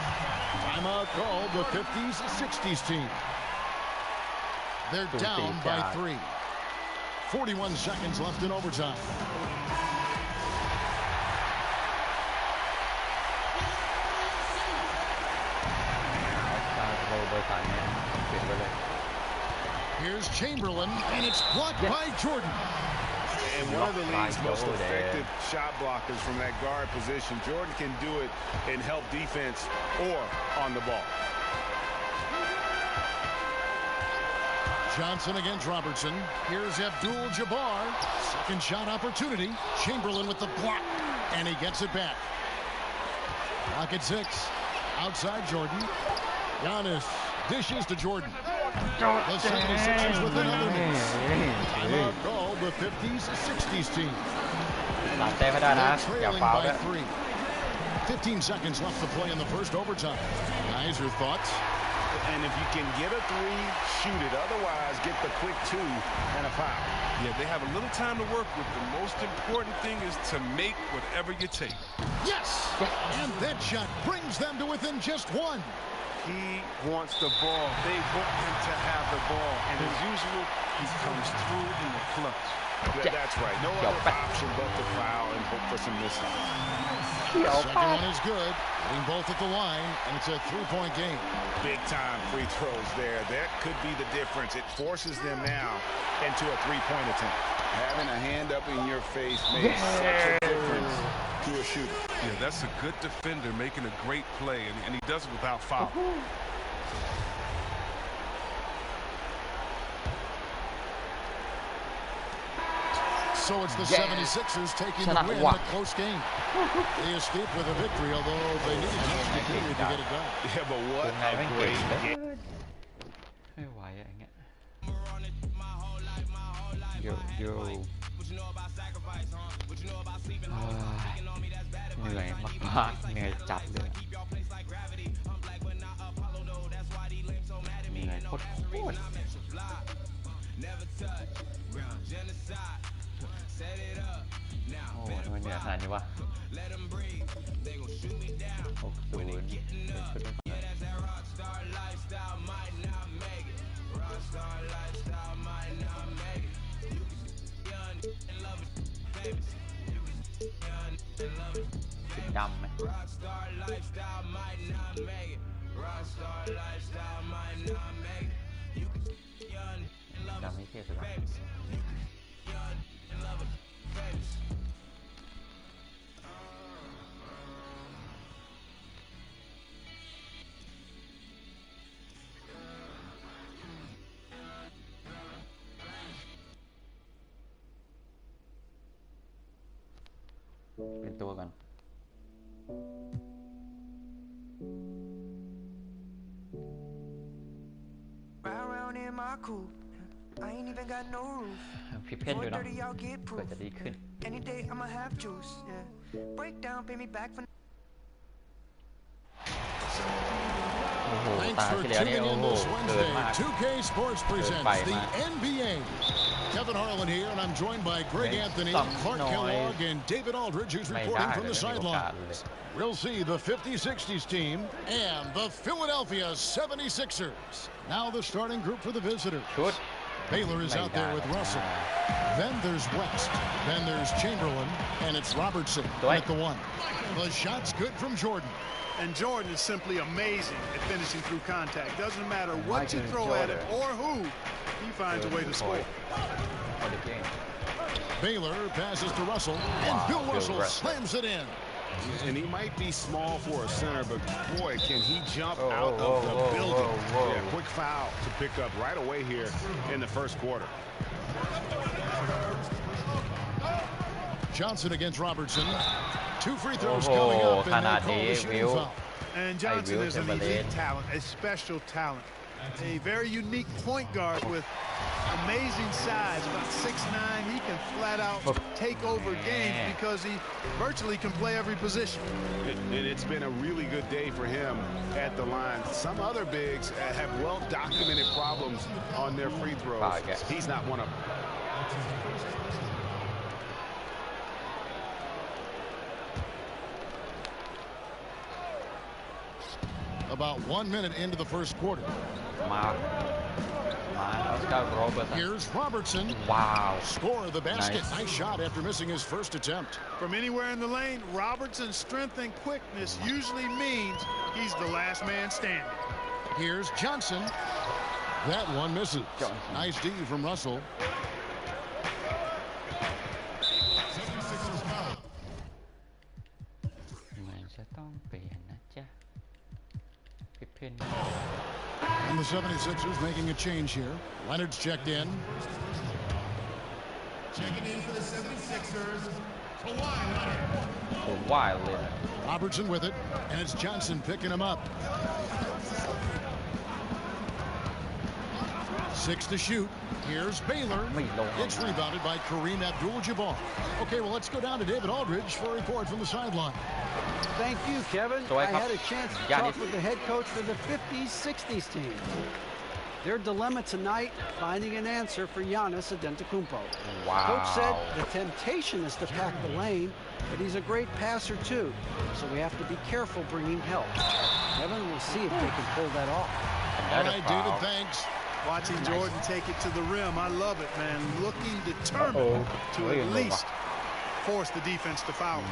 [SPEAKER 2] Timeout called the 50s, 60s team. They're down by 3. 41 seconds left in overtime. Here's Chamberlain, and it's blocked by Jordan.
[SPEAKER 3] And one of the league's most effective shot blockers from that guard position. Jordan can do it in help defense or on the ball.
[SPEAKER 2] Johnson against Robertson. Here's Abdul-Jabbar. Second shot opportunity. Chamberlain with the block, and he gets it back. Clock at 6. Outside Jordan. Giannis dishes to Jordan. The 76ers with another miss. Timeout called the 50s, 60s team.
[SPEAKER 1] หลังเต้ไม่ได้นะอย่า
[SPEAKER 2] Trailing
[SPEAKER 1] ฟาว
[SPEAKER 2] by
[SPEAKER 1] ด้วย
[SPEAKER 2] 3. 15 seconds left to play in the first overtime. Guys, your thoughts?
[SPEAKER 3] And if you can get a 3, shoot it. Otherwise, get the quick 2 and a foul.
[SPEAKER 5] Yeah, they have a little time to work with. The most important thing is to make whatever you take.
[SPEAKER 2] Yes! And that shot brings them to within just 1.
[SPEAKER 5] He wants the ball. They want him to have the ball. And as usual, he comes through in the clutch.
[SPEAKER 3] That's right. No other option but to foul and hope for some misses.
[SPEAKER 2] Second one is good. Getting both at the line, and it's a 3-point game.
[SPEAKER 3] Big time free throws there. That could be the difference. It forces them now into a 3-point attempt. Having a hand up in your face makes such a difference to a shooter.
[SPEAKER 5] Yeah, that's a good defender making a great play, and he does it without foul.
[SPEAKER 2] So it's the 76ers taking the win in a close game. They escaped with a victory, although they needed an extra period to get it done.
[SPEAKER 3] Yeah, but what a great game.
[SPEAKER 1] ไม่ไหวอย่างเงี้ยโยโย่เหนื่อยมากๆเหนื่อยจัดเลยเหนื่อยโคตรโอ้ทำไมเหนื่อยขนาดนี้วะ60เป็นชุดไม่ขนาดดำไหมดำไม่เท่สุดละเป็นตัวกันพิเพ่นด้วยเนาะเกิดจะดีขึ้น โอ้โห
[SPEAKER 2] Thanks
[SPEAKER 1] ตา
[SPEAKER 2] for
[SPEAKER 1] ที่แล้วนี่
[SPEAKER 2] tuning
[SPEAKER 1] โอ้
[SPEAKER 2] in
[SPEAKER 1] โห
[SPEAKER 2] this
[SPEAKER 1] เกิน
[SPEAKER 2] Wednesday.
[SPEAKER 1] มาก
[SPEAKER 2] 2K Sports presents the NBA. Kevin Harlan here, and I'm joined by Greg Anthony, Clark Kellogg, and David Aldridge, who's
[SPEAKER 1] ไม่
[SPEAKER 2] reporting
[SPEAKER 1] ได้
[SPEAKER 2] from
[SPEAKER 1] เลย
[SPEAKER 2] the
[SPEAKER 1] ไม่มีโอกาสเลย
[SPEAKER 2] sidelines. We'll see the 50s, 60s team and the Philadelphia 76ers. Now the starting group for the visitors.
[SPEAKER 1] ชุด
[SPEAKER 2] Baylor is out there with Russell. Then there's West. Then there's Chamberlain, and it's Robertson at the one. The shot's good from Jordan.
[SPEAKER 6] And Jordan is simply amazing at finishing through contact. Doesn't matter what you throw at him or who, he finds a way to score.
[SPEAKER 2] Baylor passes to Russell, and Bill Russell slams it in.
[SPEAKER 3] And he might be small for a center, but boy, can he jump out of the building. Yeah, quick foul to pick up right away here in the first quarter.
[SPEAKER 2] Johnson against Robertson. 2 free throws coming up, and they'll call the shooting foul.
[SPEAKER 6] And Johnson is an elite talent, a special talent. A very unique point guard with amazing size, about 6'9". He can flat out take over games because he virtually can play every position.
[SPEAKER 3] And it's been a really good day for him at the line. Some other bigs have well-documented problems on their free throws. He's not one of them.
[SPEAKER 2] About 1 minute into the first quarter. Here's Robertson.
[SPEAKER 1] Wow.
[SPEAKER 2] Score the basket. Nice shot after missing his first attempt.
[SPEAKER 6] From anywhere in the lane, Robertson's strength and quickness usually means he's the last man standing.
[SPEAKER 2] Here's Johnson. That one misses. Nice D from Russell. And the 76ers making a change here. Leonard's checked in.
[SPEAKER 7] Checking in for the 76ers, Kawhi Leonard.
[SPEAKER 2] Robertson with it, and it's Johnson picking him up. 6 to shoot. Here's Baylor. It's rebounded by Kareem Abdul-Jabbar. Okay, well, let's go down to David Aldridge for a report from the sideline.
[SPEAKER 4] Thank you, Kevin. I had a chance to talk with the head coach for the 50s, 60s team. Their dilemma tonight, finding an answer for Giannis Antetokounmpo.
[SPEAKER 1] Wow.
[SPEAKER 4] Coach said the temptation is to pack the lane, but he's a great passer too, so we have to be careful bringing help. Kevin, we'll see if they can pull that off.
[SPEAKER 2] All right, David, thanks.
[SPEAKER 6] Watching Jordan take it to the rim, I love it, man. Looking determined to at least force the defense to foul.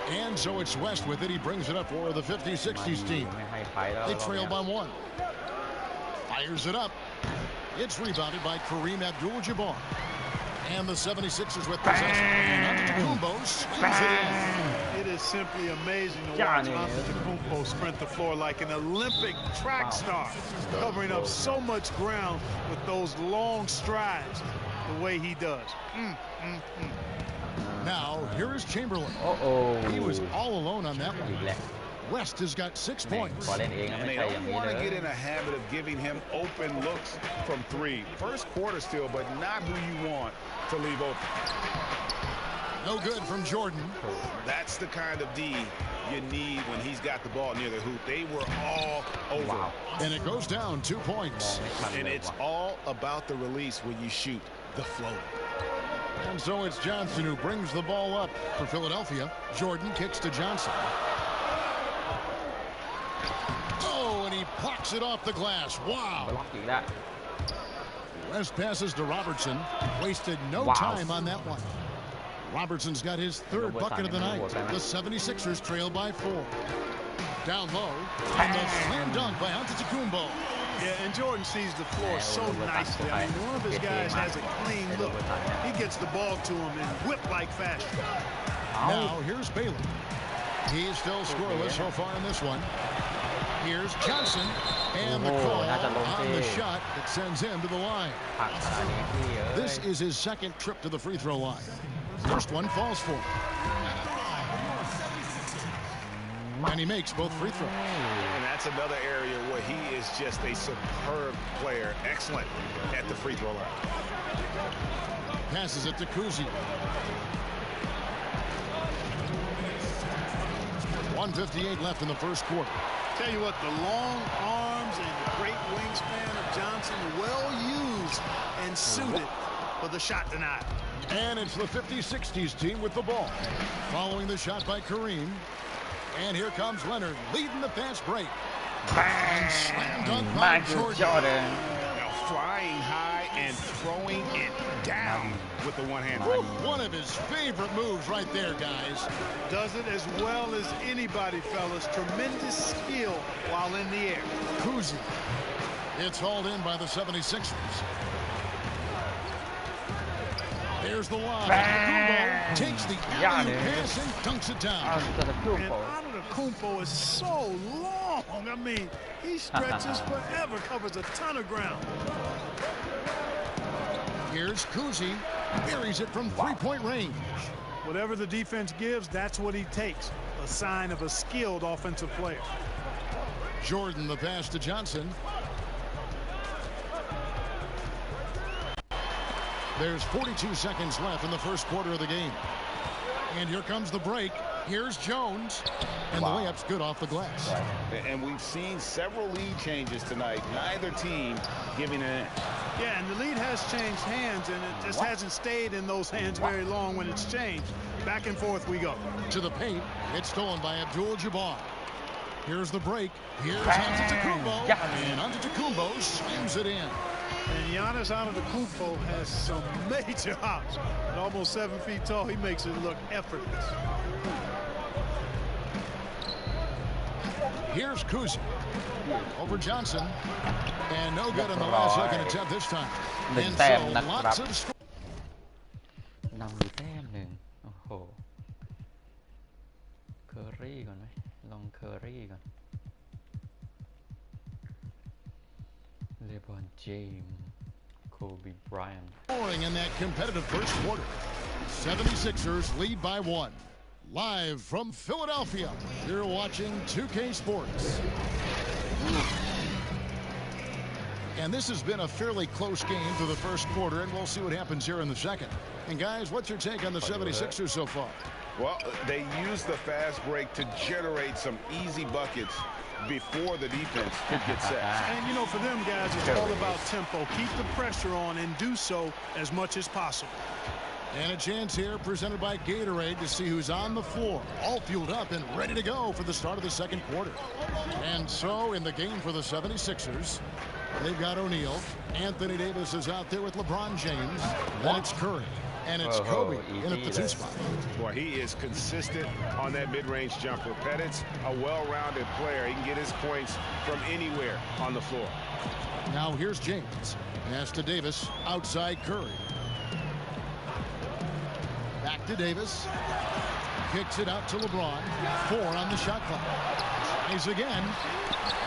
[SPEAKER 2] And so it's West with it. He brings it up for the 50s, 60s team. They trail by 1. Fires it up. It's rebounded by Kareem Abdul-Jabbar. And the 76ers with possession. And Antetokounmpo swings it in.
[SPEAKER 6] It is simply amazing to watch Antetokounmpo sprint the floor like an Olympic track star, covering up so much ground with those long strides the way he does.
[SPEAKER 2] Now, here is Chamberlain. He was all alone on that one. West has got 6 points.
[SPEAKER 3] And they don't want to get in a habit of giving him open looks from 3. First quarter still, but not who you want to leave open.
[SPEAKER 2] No good from Jordan.
[SPEAKER 3] That's the kind of D you need when he's got the ball near the hoop. They were all over.
[SPEAKER 2] And it goes down 2 points.
[SPEAKER 3] And it's all about the release when you shoot the float.
[SPEAKER 2] And so it's Johnson who brings the ball up for Philadelphia. Jordan kicks to Johnson. Oh, and he plucks it off the glass. Wow. West passes to Robertson. Wasted no time on that one. Robertson's got his 3rd bucket of the night. The 76ers trail by 4. Down low. And the slam dunk by Antetokounmpo.
[SPEAKER 6] Yeah, and Jordan sees the floor so nicely. I mean, one of his guys has a clean look. He gets the ball to him in whip-like fashion.
[SPEAKER 2] Now, here's Baylor. He is still scoreless so far in this one. Here's Johnson. And the call on the shot that sends him to the line. This is his 2nd trip to the free throw line. First one falls for him. And he makes both free throws.
[SPEAKER 3] And that's another area where he is just a superb player. Excellent at the free throw line.
[SPEAKER 2] Passes it to Kuzi. 1:58 left in the first quarter.
[SPEAKER 6] Tell you what, the long arms and the great wingspan of Johnson, well used and suited for the shot denial.
[SPEAKER 2] And it's the 50-60s team with the ball. Following the shot by Kareem. And here comes Leonard leading the fast break. And slam dunk by Jordan.
[SPEAKER 3] Now flying high and throwing it down with the one-hand.
[SPEAKER 2] One of his favorite moves right there, guys.
[SPEAKER 6] Does it as well as anybody, fellas. Tremendous skill while in the air.
[SPEAKER 2] Kuzi. It's hauled in by the 76ers. There's the lob. Takes the alley-oop pass and dunks it down.
[SPEAKER 6] And Antetokounmpo is so long. I mean, he stretches forever, covers a ton of ground.
[SPEAKER 2] Here's Kuzi. Buries it from three-point range.
[SPEAKER 6] Whatever the defense gives, that's what he takes. A sign of a skilled offensive player.
[SPEAKER 2] Jordan the pass to Johnson. There's 42 seconds left in the first quarter of the game. And here comes the break. Here's Jones. And the layup's good off the glass.
[SPEAKER 3] And we've seen several lead changes tonight. Neither team giving an inch.
[SPEAKER 6] Yeah, and the lead has changed hands, and it just hasn't stayed in those hands very long when it's changed. Back and forth we go.
[SPEAKER 2] To the paint. It's stolen by Abdul-Jabbar. Here's the break. Here's Antetokounmpo. And Antetokounmpo slams it in.
[SPEAKER 6] And Giannis Antetokounmpo has some major hops. At almost 7 feet tall, he makes it look effortless.
[SPEAKER 2] Here's Kuzi. Over Johnson. And no good on the last second attempt this time. And so lots of score.
[SPEAKER 1] นำอยู่แต้มหนึ่งโอ้โหเคอรี่ก่อนไหมลองเคอรี่ก่อนเลบรอนเจมส์โคบีไบรอันต์
[SPEAKER 2] Scoring in that competitive first quarter. 76ers lead by 1. Live from Philadelphia, you're watching 2K Sports. And this has been a fairly close game for the first quarter, and we'll see what happens here in the second. And guys, what's your take on the 76ers so far?
[SPEAKER 3] Well, they used the fast break to generate some easy buckets before the defense could get set.
[SPEAKER 6] And, you know, for them guys, it's all about tempo. Keep the pressure on and do so as much as possible.
[SPEAKER 2] And a chance here presented by Gatorade to see who's on the floor, all fueled up and ready to go for the start of the second quarter. And so in the game for the 76ers, they've got O'Neal. Anthony Davis is out there with LeBron James. Then it's Curry. And it's Kobe in at the 2 spot.
[SPEAKER 3] Boy, he is consistent on that mid-range jumper. Pettit's a well-rounded player. He can get his points from anywhere on the floor.
[SPEAKER 2] Now here's James. Pass to Davis. Outside Curry. Back to Davis. Kicks it out to LeBron. 4 on the shot clock. Tries again.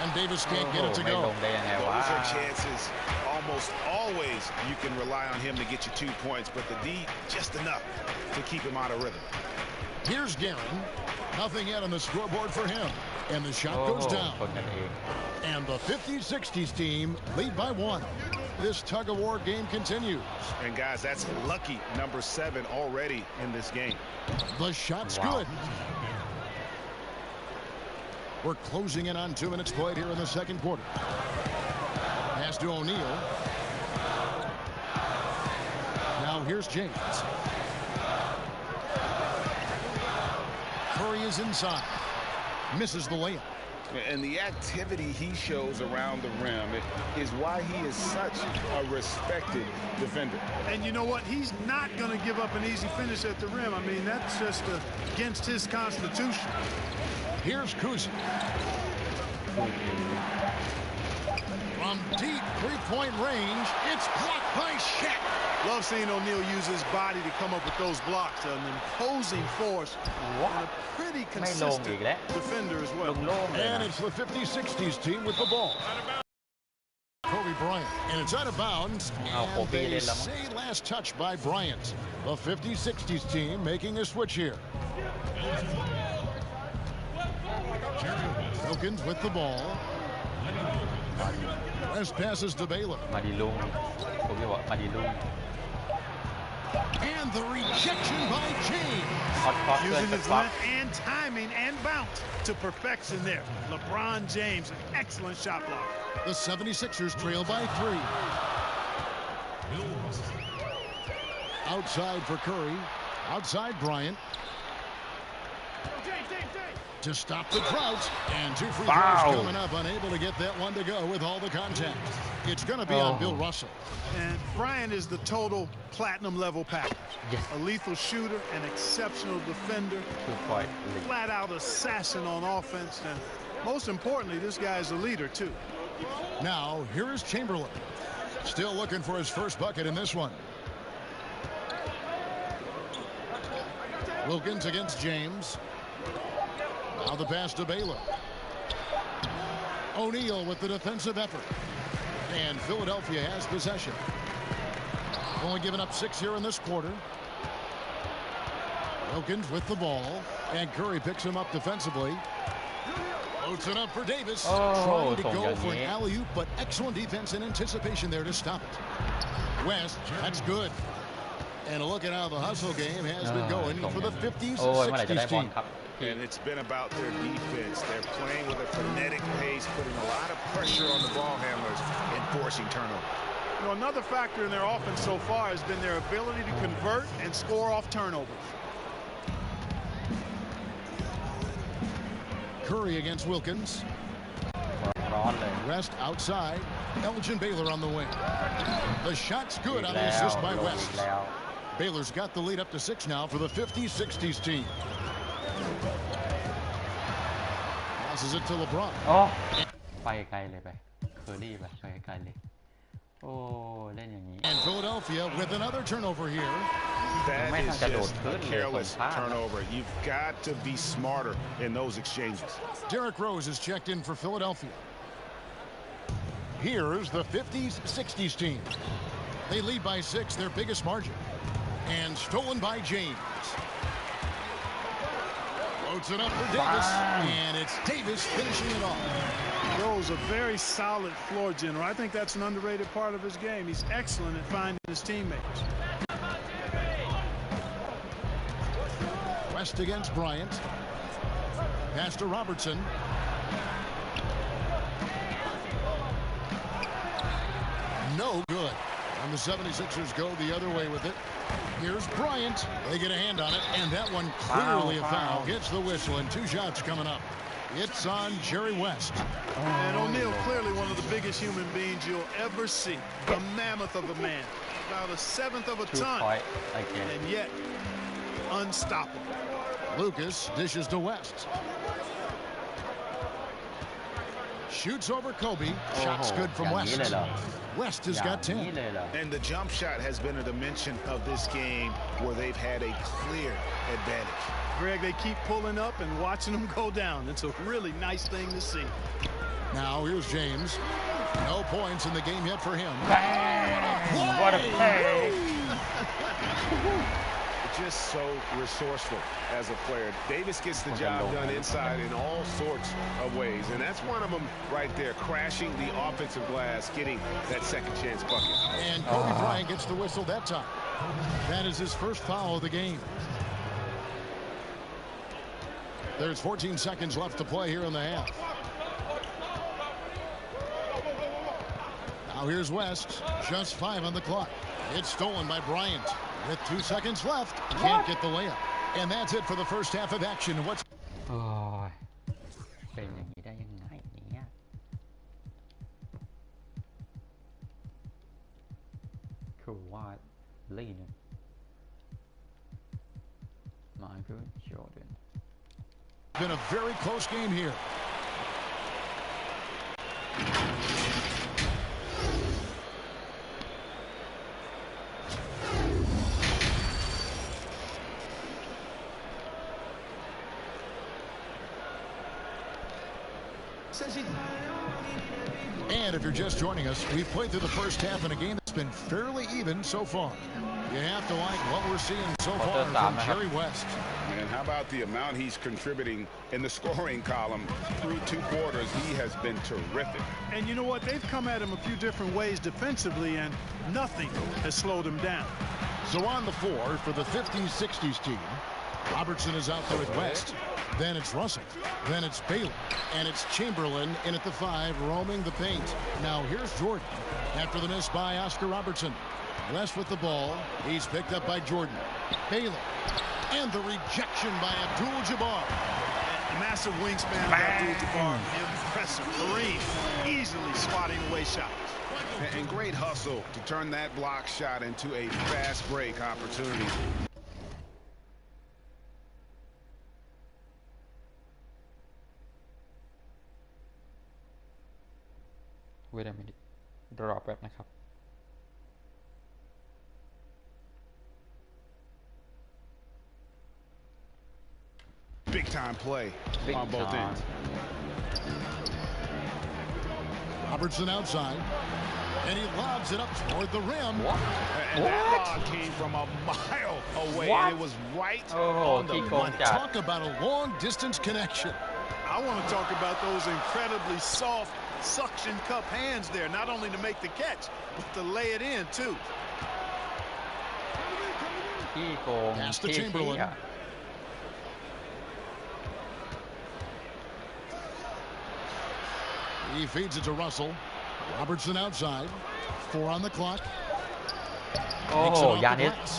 [SPEAKER 2] And Davis can't get it to go.
[SPEAKER 3] Those are chances. Almost always you can rely on him to get you 2 points, but the D just enough to keep him out of rhythm.
[SPEAKER 2] Here's Guerin. Nothing yet on the scoreboard for him. And the shot goes down. And the 50-60s team lead by 1. This tug-of-war game continues.
[SPEAKER 3] And guys, that's lucky number 7 already in this game.
[SPEAKER 2] The shot's good. We're closing in on 2 minutes played here in the second quarter. Pass to O'Neal. Now here's James. Curry is inside. Misses the layup.
[SPEAKER 3] And the activity he shows around the rim is why he is such a respected defender.
[SPEAKER 6] And you know what? He's not going to give up an easy finish at the rim. I mean, that's just against his constitution.
[SPEAKER 2] Here's Kuzi. From deep three-point range, it's blocked by Shaq.
[SPEAKER 6] Love seeing O'Neal use his body to come up with those blocks. An imposing force. And a pretty consistent defender as well.
[SPEAKER 2] And it's the 50-60s team with the ball. Kobe Bryant. And it's out of bounds. And they say last touch by Bryant. The 50-60s team making a switch here. Wilkins with the ball. West passes to Baylor. And the rejection by James.
[SPEAKER 6] Using his length and timing and bounce to perfection there. LeBron James, an excellent shot block.
[SPEAKER 2] The 76ers trail by 3. Outside for Curry. Outside Bryant. To stop the drought. And 2 free throws coming up. Unable to get that one to go with all the contact. It's going to be on Bill Russell.
[SPEAKER 6] And Bryant is the total platinum level package.
[SPEAKER 1] Yes.
[SPEAKER 6] A lethal shooter, an exceptional defender, flat out assassin on offense, and most importantly, this guy is a leader too.
[SPEAKER 2] Now here is Chamberlain, still looking for his first bucket in this one. Wilkins against James. Now the pass to Baylor. O'Neal with the defensive effort. And Philadelphia has possession. Only giving up 6 here in this quarter. Wilkins with the ball. And Curry picks him up defensively. Loads it up for Davis. Trying to go for an alley-oop, but excellent defense and anticipation there to stop it. West, that's good. And a look at how the hustle game has been going for the 50s and 60s team.
[SPEAKER 3] And it's been about their defense. They're playing with a frenetic pace, putting a lot of pressure on the ball handlers and forcing turnover.
[SPEAKER 6] You know, another factor in their offense so far has been their ability to convert and score off turnovers.
[SPEAKER 2] Curry against Wilkins. West outside. Elgin Baylor on the wing. The shot's good on the assist by West. Baylor's got the lead up to 6 now for the 50s, 60s team. Passes it to LeBron.
[SPEAKER 1] ไปไกลเลยไปเคอรี่ไปไกลเลยโอ้เล่นอย่างนี้
[SPEAKER 2] And Philadelphia with another turnover here.
[SPEAKER 3] That is just a careless turnover. You've got to be smarter in those exchanges.
[SPEAKER 2] Derrick Rose is checked in for Philadelphia. Here's the 50s, 60s team. They lead by 6, their biggest margin. And stolen by James. Loads it up for Davis. And it's Davis finishing it off.
[SPEAKER 6] Rose, a very solid floor general. I think that's an underrated part of his game. He's excellent at finding his teammates.
[SPEAKER 2] West against Bryant. Pass to Robertson. No good. And the 76ers go the other way with it. Here's Bryant. They get a hand on it, and that one clearly a foul. Gets the whistle, and 2 shots coming up. It's on Jerry West.
[SPEAKER 6] And O'Neal, clearly one of the biggest human beings you'll ever see. A mammoth of a man. About a 1/7 of a ton. And yet, unstoppable.
[SPEAKER 2] Lucas dishes to West. Shoots over Kobe. Shot's good from West. West has got 10.
[SPEAKER 3] And the jump shot has been a dimension of this game where they've had a clear advantage.
[SPEAKER 6] Greg, they keep pulling up and watching them go down. It's a really nice thing to see.
[SPEAKER 2] Now here's James. No points in the game yet for him.
[SPEAKER 1] What a play.
[SPEAKER 3] Just so resourceful as a player. Davis gets the job done inside in all sorts of ways, and that's one of them right there, crashing the offensive glass, getting that second chance bucket.
[SPEAKER 2] And Kobe Bryant gets the whistle that time. That is his first foul of the game. There's 14 seconds left to play here in the half. Now here's West. Just 5 on the clock. It's stolen by Bryant. With 2 seconds left, can't get the layup. And that's it for the first half of action. What's
[SPEAKER 1] โอ้ยเป็นอย่างนี้ได้ยังไงเนี่ยคือว่าลีนMichael Jordan.
[SPEAKER 2] Been a very close game here. And if you're just joining us, we've played through the first half in a game that's been fairly even so far. You have to like what we're seeing so far from Jerry West.
[SPEAKER 3] And how about the amount he's contributing in the scoring column through 2 quarters? He has been terrific.
[SPEAKER 6] And you know what? They've come at him a few different ways defensively, and nothing has slowed him down.
[SPEAKER 2] So on the floor for the 50s, 60s team, Robertson is out there at West. Then it's Russell. Then it's Bailey. And it's Chamberlain in at the 5, roaming the paint. Now here's Jordan. After the miss by Oscar Robertson. West with the ball. He's picked up by Jordan. Bailey. And the rejection by Abdul-Jabbar.
[SPEAKER 6] The massive wingspan of Abdul-Jabbar. Impressive. Kareem easily swatting away shots.
[SPEAKER 3] And great hustle to turn that block shot into a fast break opportunity.
[SPEAKER 1] Wait a minute รอแป๊บนะครับ
[SPEAKER 3] Big time play on both ends.
[SPEAKER 2] Robertson outside. And he lobs it up toward the rim.
[SPEAKER 3] And that lob came from a mile away. And it was right on the money.
[SPEAKER 2] Talk about a long-distance connection.
[SPEAKER 6] I want to talk about those incredibly soft suction cup hands there, not only to make the catch, but to lay it in, too.
[SPEAKER 2] Pass to Chamberlain. He feeds it to Russell. Robertson outside. 4 on the clock.
[SPEAKER 1] โอ้โหยานิส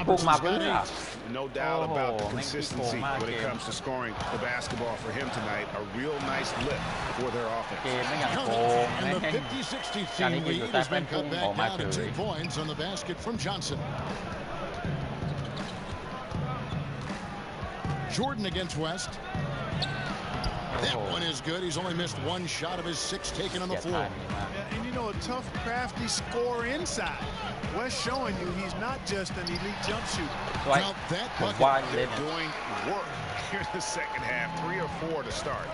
[SPEAKER 1] พุ่งมาเพื่อ
[SPEAKER 3] No doubt about the consistency when it comes to scoring the basketball for him tonight. A real nice lift for their offense.
[SPEAKER 1] เกมไม่อย่างโกง
[SPEAKER 2] And the 50-60 team lead has been cut back down to 2 points on the basket from Johnson. Jordan against West. That one is good. He's only missed 1 shot of his 6 taken on the floor.
[SPEAKER 6] And you know, a tough, crafty scorer inside. West showing you he's not just an elite jump shooter.
[SPEAKER 2] Now that bucket.
[SPEAKER 3] They're doing work here in the second half. 3 or 4 to start.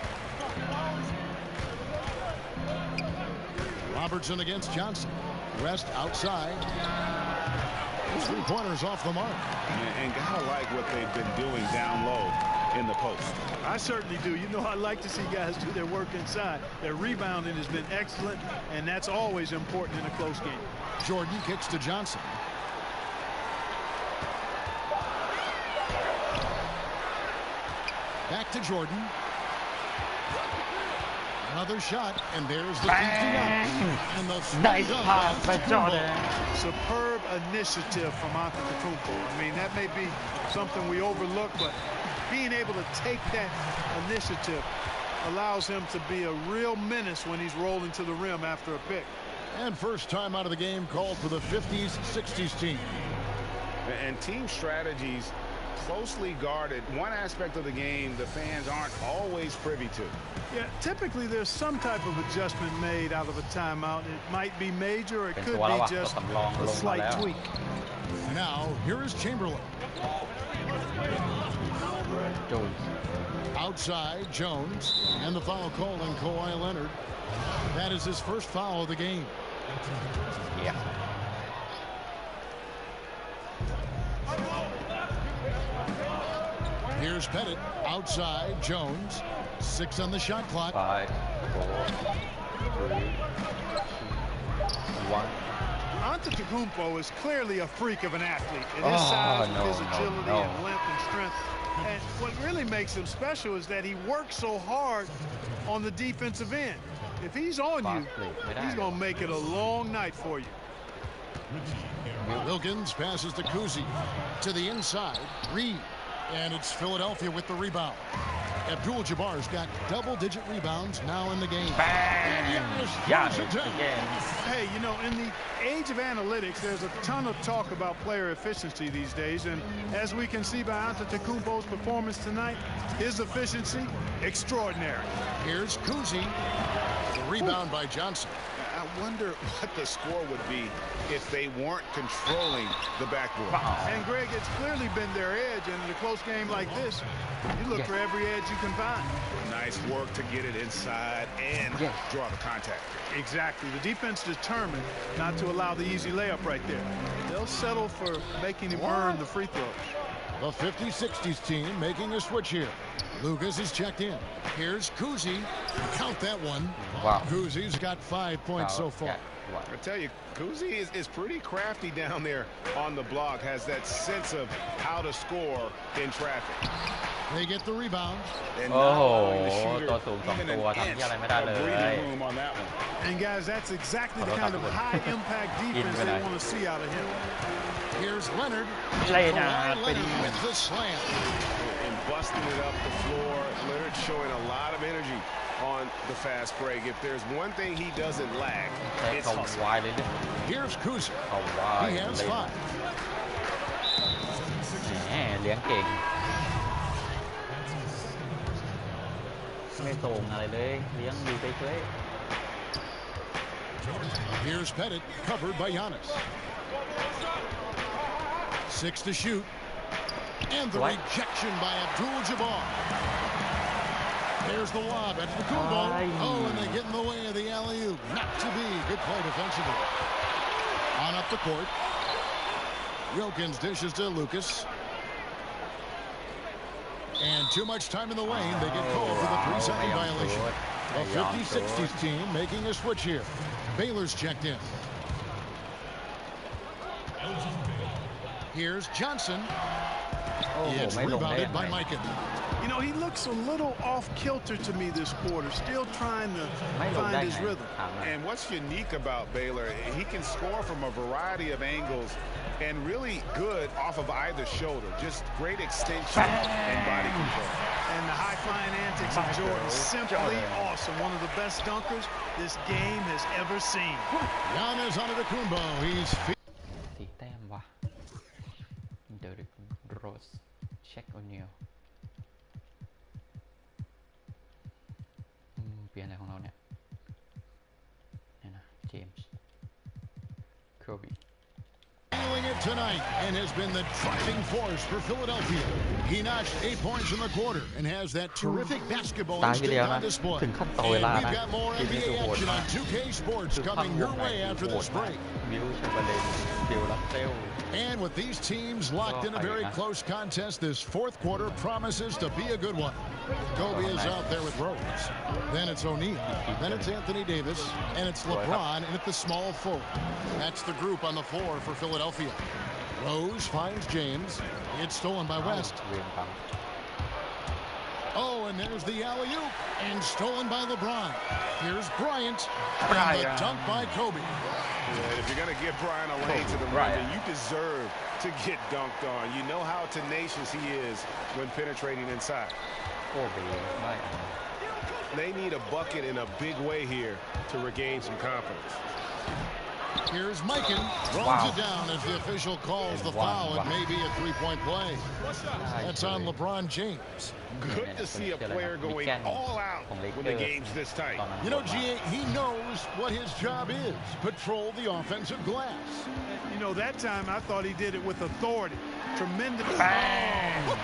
[SPEAKER 2] Robertson against Johnson. West outside. 3-pointers off the mark.
[SPEAKER 3] And gotta like what they've been doing down low in the post.
[SPEAKER 6] I certainly do. You know, I like to see guys do their work inside. Their rebounding has been excellent, and that's always important in a close game.
[SPEAKER 2] Jordan kicks to Johnson. Back to Jordan. Another shot, and there's the feasting up. And the
[SPEAKER 1] nice pass by Jordan.
[SPEAKER 6] Superb initiative from Antetokounmpo. I mean, that may be something we overlook, but being able to take that initiative allows him to be a real menace when he's rolling to the rim after a pick.
[SPEAKER 2] And first time out of the game called for the 50s, 60s team.
[SPEAKER 3] And team strategies closely guarded. One aspect of the game the fans aren't always privy to.
[SPEAKER 6] Yeah, typically there's some type of adjustment made out of a timeout. It might be major, or it could be just a slight tweak.
[SPEAKER 2] Now, here is Chamberlain.
[SPEAKER 1] Jones.
[SPEAKER 2] Outside, Jones. And the foul call on Kawhi Leonard. That is his first foul of the game.
[SPEAKER 1] Yeah.
[SPEAKER 2] Here's Pettit. Outside, Jones. 6 on the shot clock.
[SPEAKER 1] 5, 4, 3, 2, 1.
[SPEAKER 6] Antetokounmpo is clearly a freak of an athlete. In his size, his agility, and length and strength. And what really makes him special is that he works so hard on the defensive end. If he's on you, he's going to make it a long night for you.
[SPEAKER 2] Wilkins passes to Kuzi. To the inside, Reed. And it's Philadelphia with the rebound. Abdul-Jabbar's got double-digit rebounds now in the game.
[SPEAKER 1] Bang!
[SPEAKER 6] Hey, you know, in the age of analytics, there's a ton of talk about player efficiency these days. And as we can see by Antetokounmpo's performance tonight, his efficiency, extraordinary.
[SPEAKER 2] Here's Kuzi. The rebound by Johnson.
[SPEAKER 3] I wonder what the score would be if they weren't controlling the backboard.
[SPEAKER 6] And Greg, it's clearly been their edge, and in a close game like this, you look for every edge you can find.
[SPEAKER 3] Nice work to get it inside and draw the contact.
[SPEAKER 6] Exactly. The defense determined not to allow the easy layup right there. They'll settle for making him earn the free throws.
[SPEAKER 2] The 50-60s team making a switch here. Lucas is checked in. Here's Kuzi. Count that one.
[SPEAKER 1] Wow.
[SPEAKER 2] Kuzi's got 5 points so far.
[SPEAKER 3] I tell you, Kuzi is pretty crafty down there on the block, has that sense of how to score in traffic.
[SPEAKER 2] They get the rebound.
[SPEAKER 3] And
[SPEAKER 1] โอ้
[SPEAKER 3] not
[SPEAKER 1] โห
[SPEAKER 3] allowing the shooter
[SPEAKER 1] ตัวสูง 2
[SPEAKER 3] even
[SPEAKER 1] ตัว
[SPEAKER 3] an
[SPEAKER 1] ทำ
[SPEAKER 3] inch
[SPEAKER 1] ที่อะไรไม่ได้
[SPEAKER 3] of
[SPEAKER 1] เลย
[SPEAKER 3] breathing room on that one.
[SPEAKER 6] And guys, that's exactly the kind of high-impact defense they want to see out of him.
[SPEAKER 2] Here's Leonard.
[SPEAKER 1] Leonard
[SPEAKER 2] with the slam.
[SPEAKER 3] And busting it up the floor. Leonard showing a lot of energy on the fast break. If there's one thing he doesn't lack,
[SPEAKER 1] ใช้
[SPEAKER 3] it's
[SPEAKER 1] เขา
[SPEAKER 3] hustle.
[SPEAKER 1] วายเลยดิ
[SPEAKER 2] Here's Kuzi.
[SPEAKER 1] เขาวาย
[SPEAKER 2] He has
[SPEAKER 1] เล่น
[SPEAKER 2] 5.
[SPEAKER 1] แหมเลี้ยงเก่งไม่ส่งอะไรเลยเลี้ยงดีไปเฉย
[SPEAKER 2] Here's Pettit, covered by Giannis. 6 to shoot. And the rejection by Abdul-Jabbar. There's the lob at Facundo. Oh, and they get in the way of the alley-oop. Not to be. Good play defensively. On up the court. Wilkins dishes to Lucas. And too much time in the lane. They get called for the 3-second violation. A 50-60s team making a switch here. Baylor's checked in. Here's Johnson. It's rebounded by Mikan.
[SPEAKER 6] You know, he looks a little off-kilter to me this quarter, still trying to find his rhythm.
[SPEAKER 3] And what's unique about Baylor, he can score from a variety of angles and really good off of either shoulder. Just great extension and body control.
[SPEAKER 6] And the high-flying antics of Jordan, simply awesome. One of the best dunkers this game has ever seen.
[SPEAKER 2] Giannis Antetokounmpo. He's
[SPEAKER 1] 4 แต้มว่ะเดริกโรสเช็คโอนิลเปลี่ยนอะไรของเราเนี่ยนะเจมส์โคบี
[SPEAKER 2] feeling it tonight and has been the driving force for Philadelphia. He notched 8 points in the quarter and has that terrific basketball instinct on display. And we've got more NBA action on 2K Sports coming your way after this break. And with these teams locked in a very close contest, this fourth quarter promises to be a good one. Kobe is out there with Rose. Then it's O'Neal. Then it's Anthony Davis. And it's LeBron and at the small forward. That's the group on the floor for Philadelphia. Rose finds James. It's stolen by West. Oh, and there's the alley-oop. And stolen by LeBron. Here's Bryant. And the dunk by Kobe.
[SPEAKER 3] Yeah, if you're going to give Bryant a lane to the rim, then you deserve to get dunked on. You know how tenacious he is when penetrating inside. They need a bucket in a big way here to regain some confidence.
[SPEAKER 2] Here's Mikan. Runs it down as the official calls the foul. It may be a 3-point play. That's on LeBron James.
[SPEAKER 3] Good to see a player going all out when the game's this tight.
[SPEAKER 2] You know, G.A., he knows what his job is. Patrol the offensive glass.
[SPEAKER 6] You know, that time I thought he did it with authority. Tremendous.
[SPEAKER 1] Bang!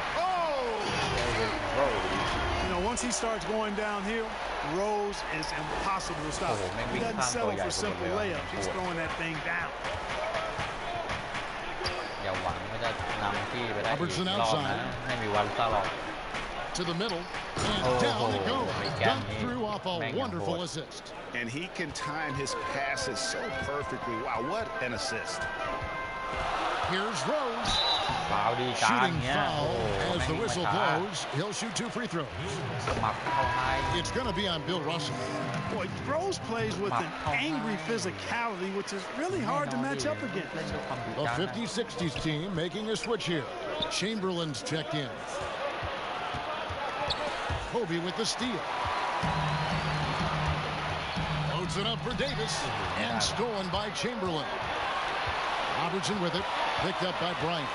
[SPEAKER 6] You know, once he starts going downhill, Rose is impossible to stop. He doesn't settle for simple layups. He's throwing that thing down.
[SPEAKER 2] Robertson outside. To the middle. And down it goes. Dunked through off a wonderful assist.
[SPEAKER 3] And he can time his passes so perfectly. Wow, what an assist.
[SPEAKER 2] Here's Rose. Shooting foul as the whistle blows. He'll shoot 2 free throws. It's going to be on Bill Russell.
[SPEAKER 6] Boy, Rose plays with an angry physicality, which is really hard to match up against.
[SPEAKER 2] The 50-60s team making a switch here. Chamberlain's checked in. Kobe with the steal. Loads it up for Davis. And stolen by Chamberlain. Robertson with it. Picked up by Bryant.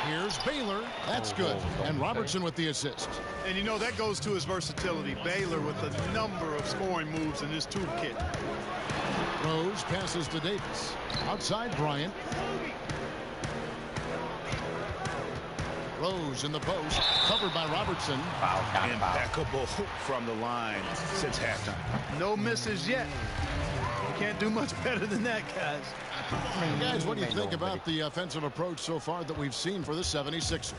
[SPEAKER 2] Here's Baylor. That's good. And Robertson with the assist.
[SPEAKER 6] And you know, that goes to his versatility. Baylor with a number of scoring moves in his toolkit.
[SPEAKER 2] Rose passes to Davis. Outside Bryant. Rose in the post. Covered by Robertson.
[SPEAKER 3] Impeccable from the line since halftime.
[SPEAKER 6] No misses yet. You can't do much better than that, guys.
[SPEAKER 2] Guys, what do you think about the offensive approach so far that we've seen for the 76ers?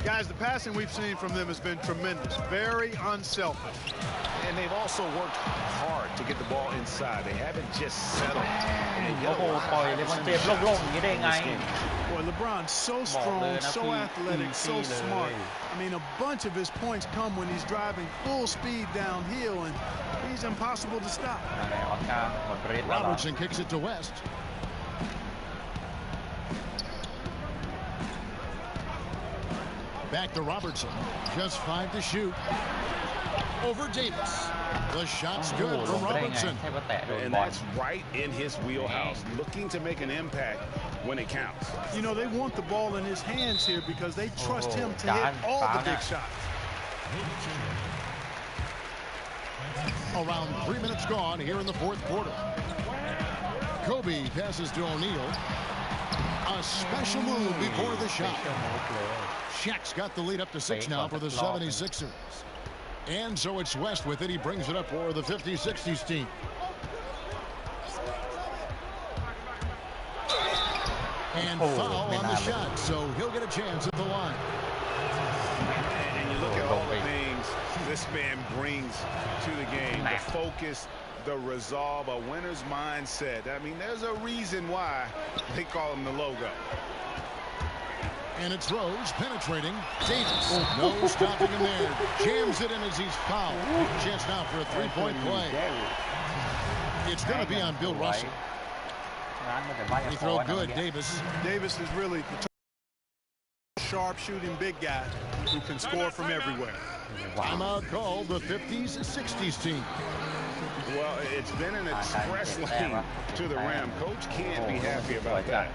[SPEAKER 6] Guys, the passing we've seen from them has been tremendous. Very unselfish.
[SPEAKER 3] And they've also worked hard to get the ball inside. They haven't just settled.
[SPEAKER 1] โอ้โหปล่อยเลยมันเจ็บโล่งๆอย่างนี้ได้ไง
[SPEAKER 6] Boy, LeBron's so strong, so athletic, so smart. I mean, a bunch of his points come when he's driving full speed downhill, and he's impossible to stop.
[SPEAKER 1] ออสการ์หมดฤทธิ์แล้ว
[SPEAKER 2] Robertson kicks it to West. Back to Robertson. Just 5 to shoot. Over Davis. The shot's good from Robertson.
[SPEAKER 3] And that's right in his wheelhouse. Looking to make an impact when it counts.
[SPEAKER 6] You know, they want the ball in his hands here because they trust him to hit all the big shots.
[SPEAKER 2] Around 3 minutes gone here in the fourth quarter. Kobe passes to O'Neal. A special move before the shot. Shaq's got the lead up to 6 now for the 76ers. And so it's West with it. He brings it up for the 50-60s team. And foul on the shot, so he'll get a chance at the line.
[SPEAKER 3] And you look at all the things this man brings to the game. The focus, the resolve, a winner's mindset. I mean, there's a reason why they call him the logo.
[SPEAKER 2] And it's Rose penetrating. Davis. No stopping him there. Jams it in as he's fouled. Chance now for a 3-point play. It's going to be on Bill Russell. He throw good, Davis.
[SPEAKER 6] Davis is really the sharp shooting big guy who can score from everywhere.
[SPEAKER 2] Timeout called the 50s-60s team.
[SPEAKER 3] Well, it's been an express lane to the rim. Coach can't be happy about that.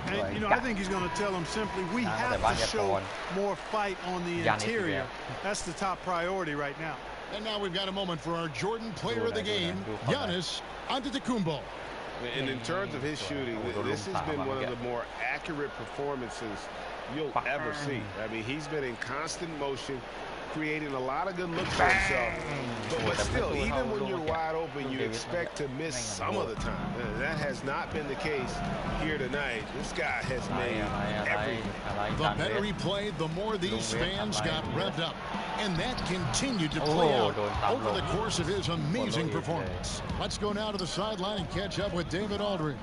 [SPEAKER 6] And, you know, I think he's going to tell them simply, we have to show more fight on the interior. That's the top priority right now.
[SPEAKER 2] And now we've got a moment for our Jordan player of the game, Giannis Antetokounmpo.
[SPEAKER 3] And in terms of his shooting, this has been one of the more accurate performances you'll ever see. I mean, he's been in constant motion, creating a lot of good looks for himself. But still, even when you're wide open, you expect to miss some of the time. That has not been the case here tonight. This guy has made everything.
[SPEAKER 2] The better he played, the more these fans got revved up. And that continued to play out over the course of his amazing performance. Let's go now to the sideline and catch up with David Aldridge.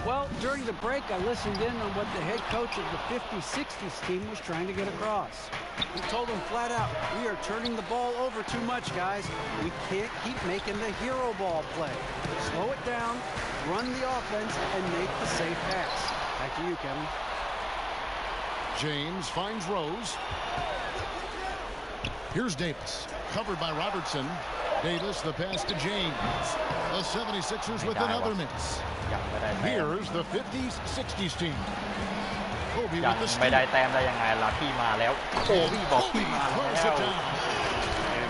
[SPEAKER 4] Well, during the break, I listened in on what the head coach of the 50-60s team was trying to get across. He told them flat out, we are turning the ball over too much, guys. We can't keep making the hero ball play. Slow it down, run the offense, and make the safe pass. Back to you, Kevin.
[SPEAKER 2] James finds Rose. Here's Davis, covered by Robertson. Davis, the pass to James. The 76ers with another miss. Here's the 50s-60s team. Kobe with the steal.
[SPEAKER 1] And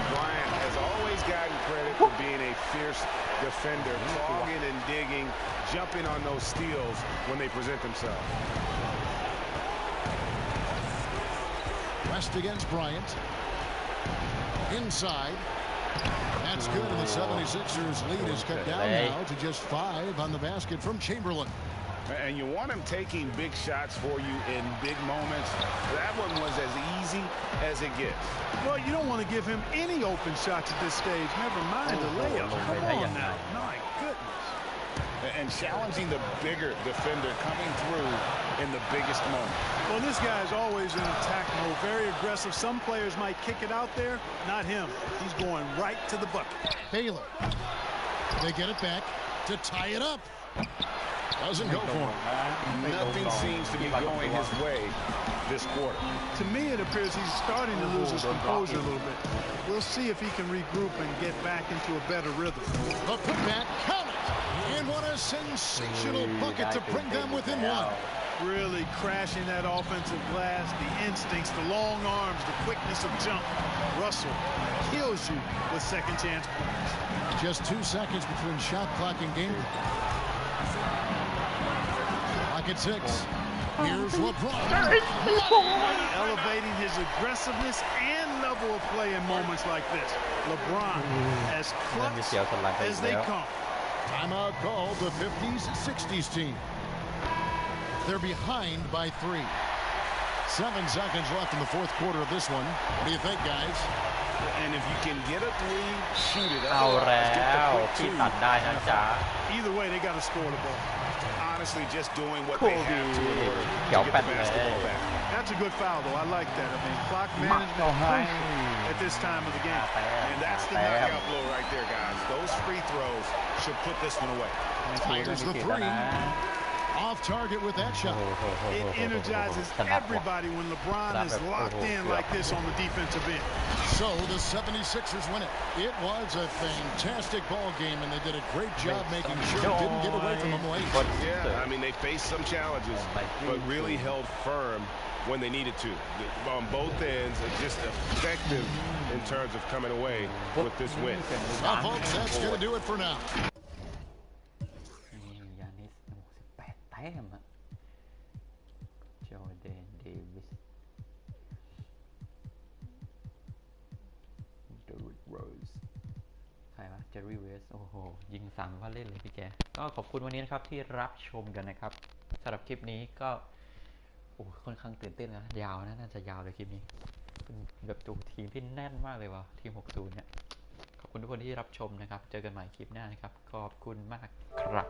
[SPEAKER 3] Bryant has always gotten credit for being a fierce defender, clogging and digging, jumping on those steals when they present themselves.
[SPEAKER 2] West against Bryant. Inside. That's good, and the 76ers lead is cut down now to just 5 on the basket from Chamberlain.
[SPEAKER 3] And you want him taking big shots for you in big moments. That one was as easy as it gets.
[SPEAKER 6] Well, you don't want to give him any open shots at this stage. Never mind the layup. Come on now. My goodness.
[SPEAKER 3] And challenging the bigger defender coming through in the biggest moment.
[SPEAKER 6] Well, this guy is always in attack mode, very aggressive. Some players might kick it out there, not him. He's going right to the bucket.
[SPEAKER 2] Baylor. They get it back to tie it up. Doesn't go for him.
[SPEAKER 3] Nothing seems to be going his way this quarter.
[SPEAKER 6] To me, it appears he's starting to lose his composure a little bit. We'll see if he can regroup and get back into a better rhythm.
[SPEAKER 2] The putback, count it! And what a sensational bucket to bring them within 1.
[SPEAKER 6] Really crashing that offensive glass, the instincts, the long arms, the quickness of jump. Russell kills you with second chance points.
[SPEAKER 2] Just 2 seconds between shot clock and game. Clock at 6. Here's LeBron.
[SPEAKER 6] Elevating his aggressiveness and level of play in moments like this. LeBron as clutch as they come.
[SPEAKER 2] Timeout called the 50s-60s team. They're behind by 3. 7 seconds left in the fourth quarter of this one. What do you think, guys?
[SPEAKER 3] And if you can get a three, shoot it.
[SPEAKER 1] เอาแล้วพี่ตัดได้นะจ๊ะ
[SPEAKER 6] Either way, they got to score the ball.
[SPEAKER 3] Honestly, just doing what they have to in order to get the basketball back.
[SPEAKER 6] That's a good foul, though. I like that. I mean, clock management crucial at this time of the game.
[SPEAKER 3] And that's the knockout blow right there, guys. Those free throws should put this one away.
[SPEAKER 2] Tigers the 3. Off target with that shot.
[SPEAKER 6] It energizes everybody when LeBron is locked in like this on the defensive end.
[SPEAKER 2] So the 76ers win it. It was a fantastic ball game, and they did a great job making sure it didn't get away from them late.
[SPEAKER 3] Yeah, I mean, they faced some challenges, but really held firm when they needed to. On both ends, just effective in terms of coming away with this win.
[SPEAKER 2] Well, folks, that's going to do it for now.
[SPEAKER 1] ยานิส68 แต้มอะจอร์แดนเดวิสเดริกโรสใครวะเจอร์รี่เวสโอ้โหยิงสั่งว่าเล่นเลยพี่แกก็ขอบคุณวันนี้นะครับที่รับชมกันนะครับสำหรับคลิปนี้ก็โอ้ค่อนข้างตื่นเต้นนะยาวนะน่าจะยาวเลยคลิปนี้เป็นแบบตัวทีมที่แน่นมากเลยว่ะทีม60เนี่ยขอบคุณทุกคนที่รับชมนะครับเจอกันใหม่คลิปหน้านะครับขอบคุณมากครับ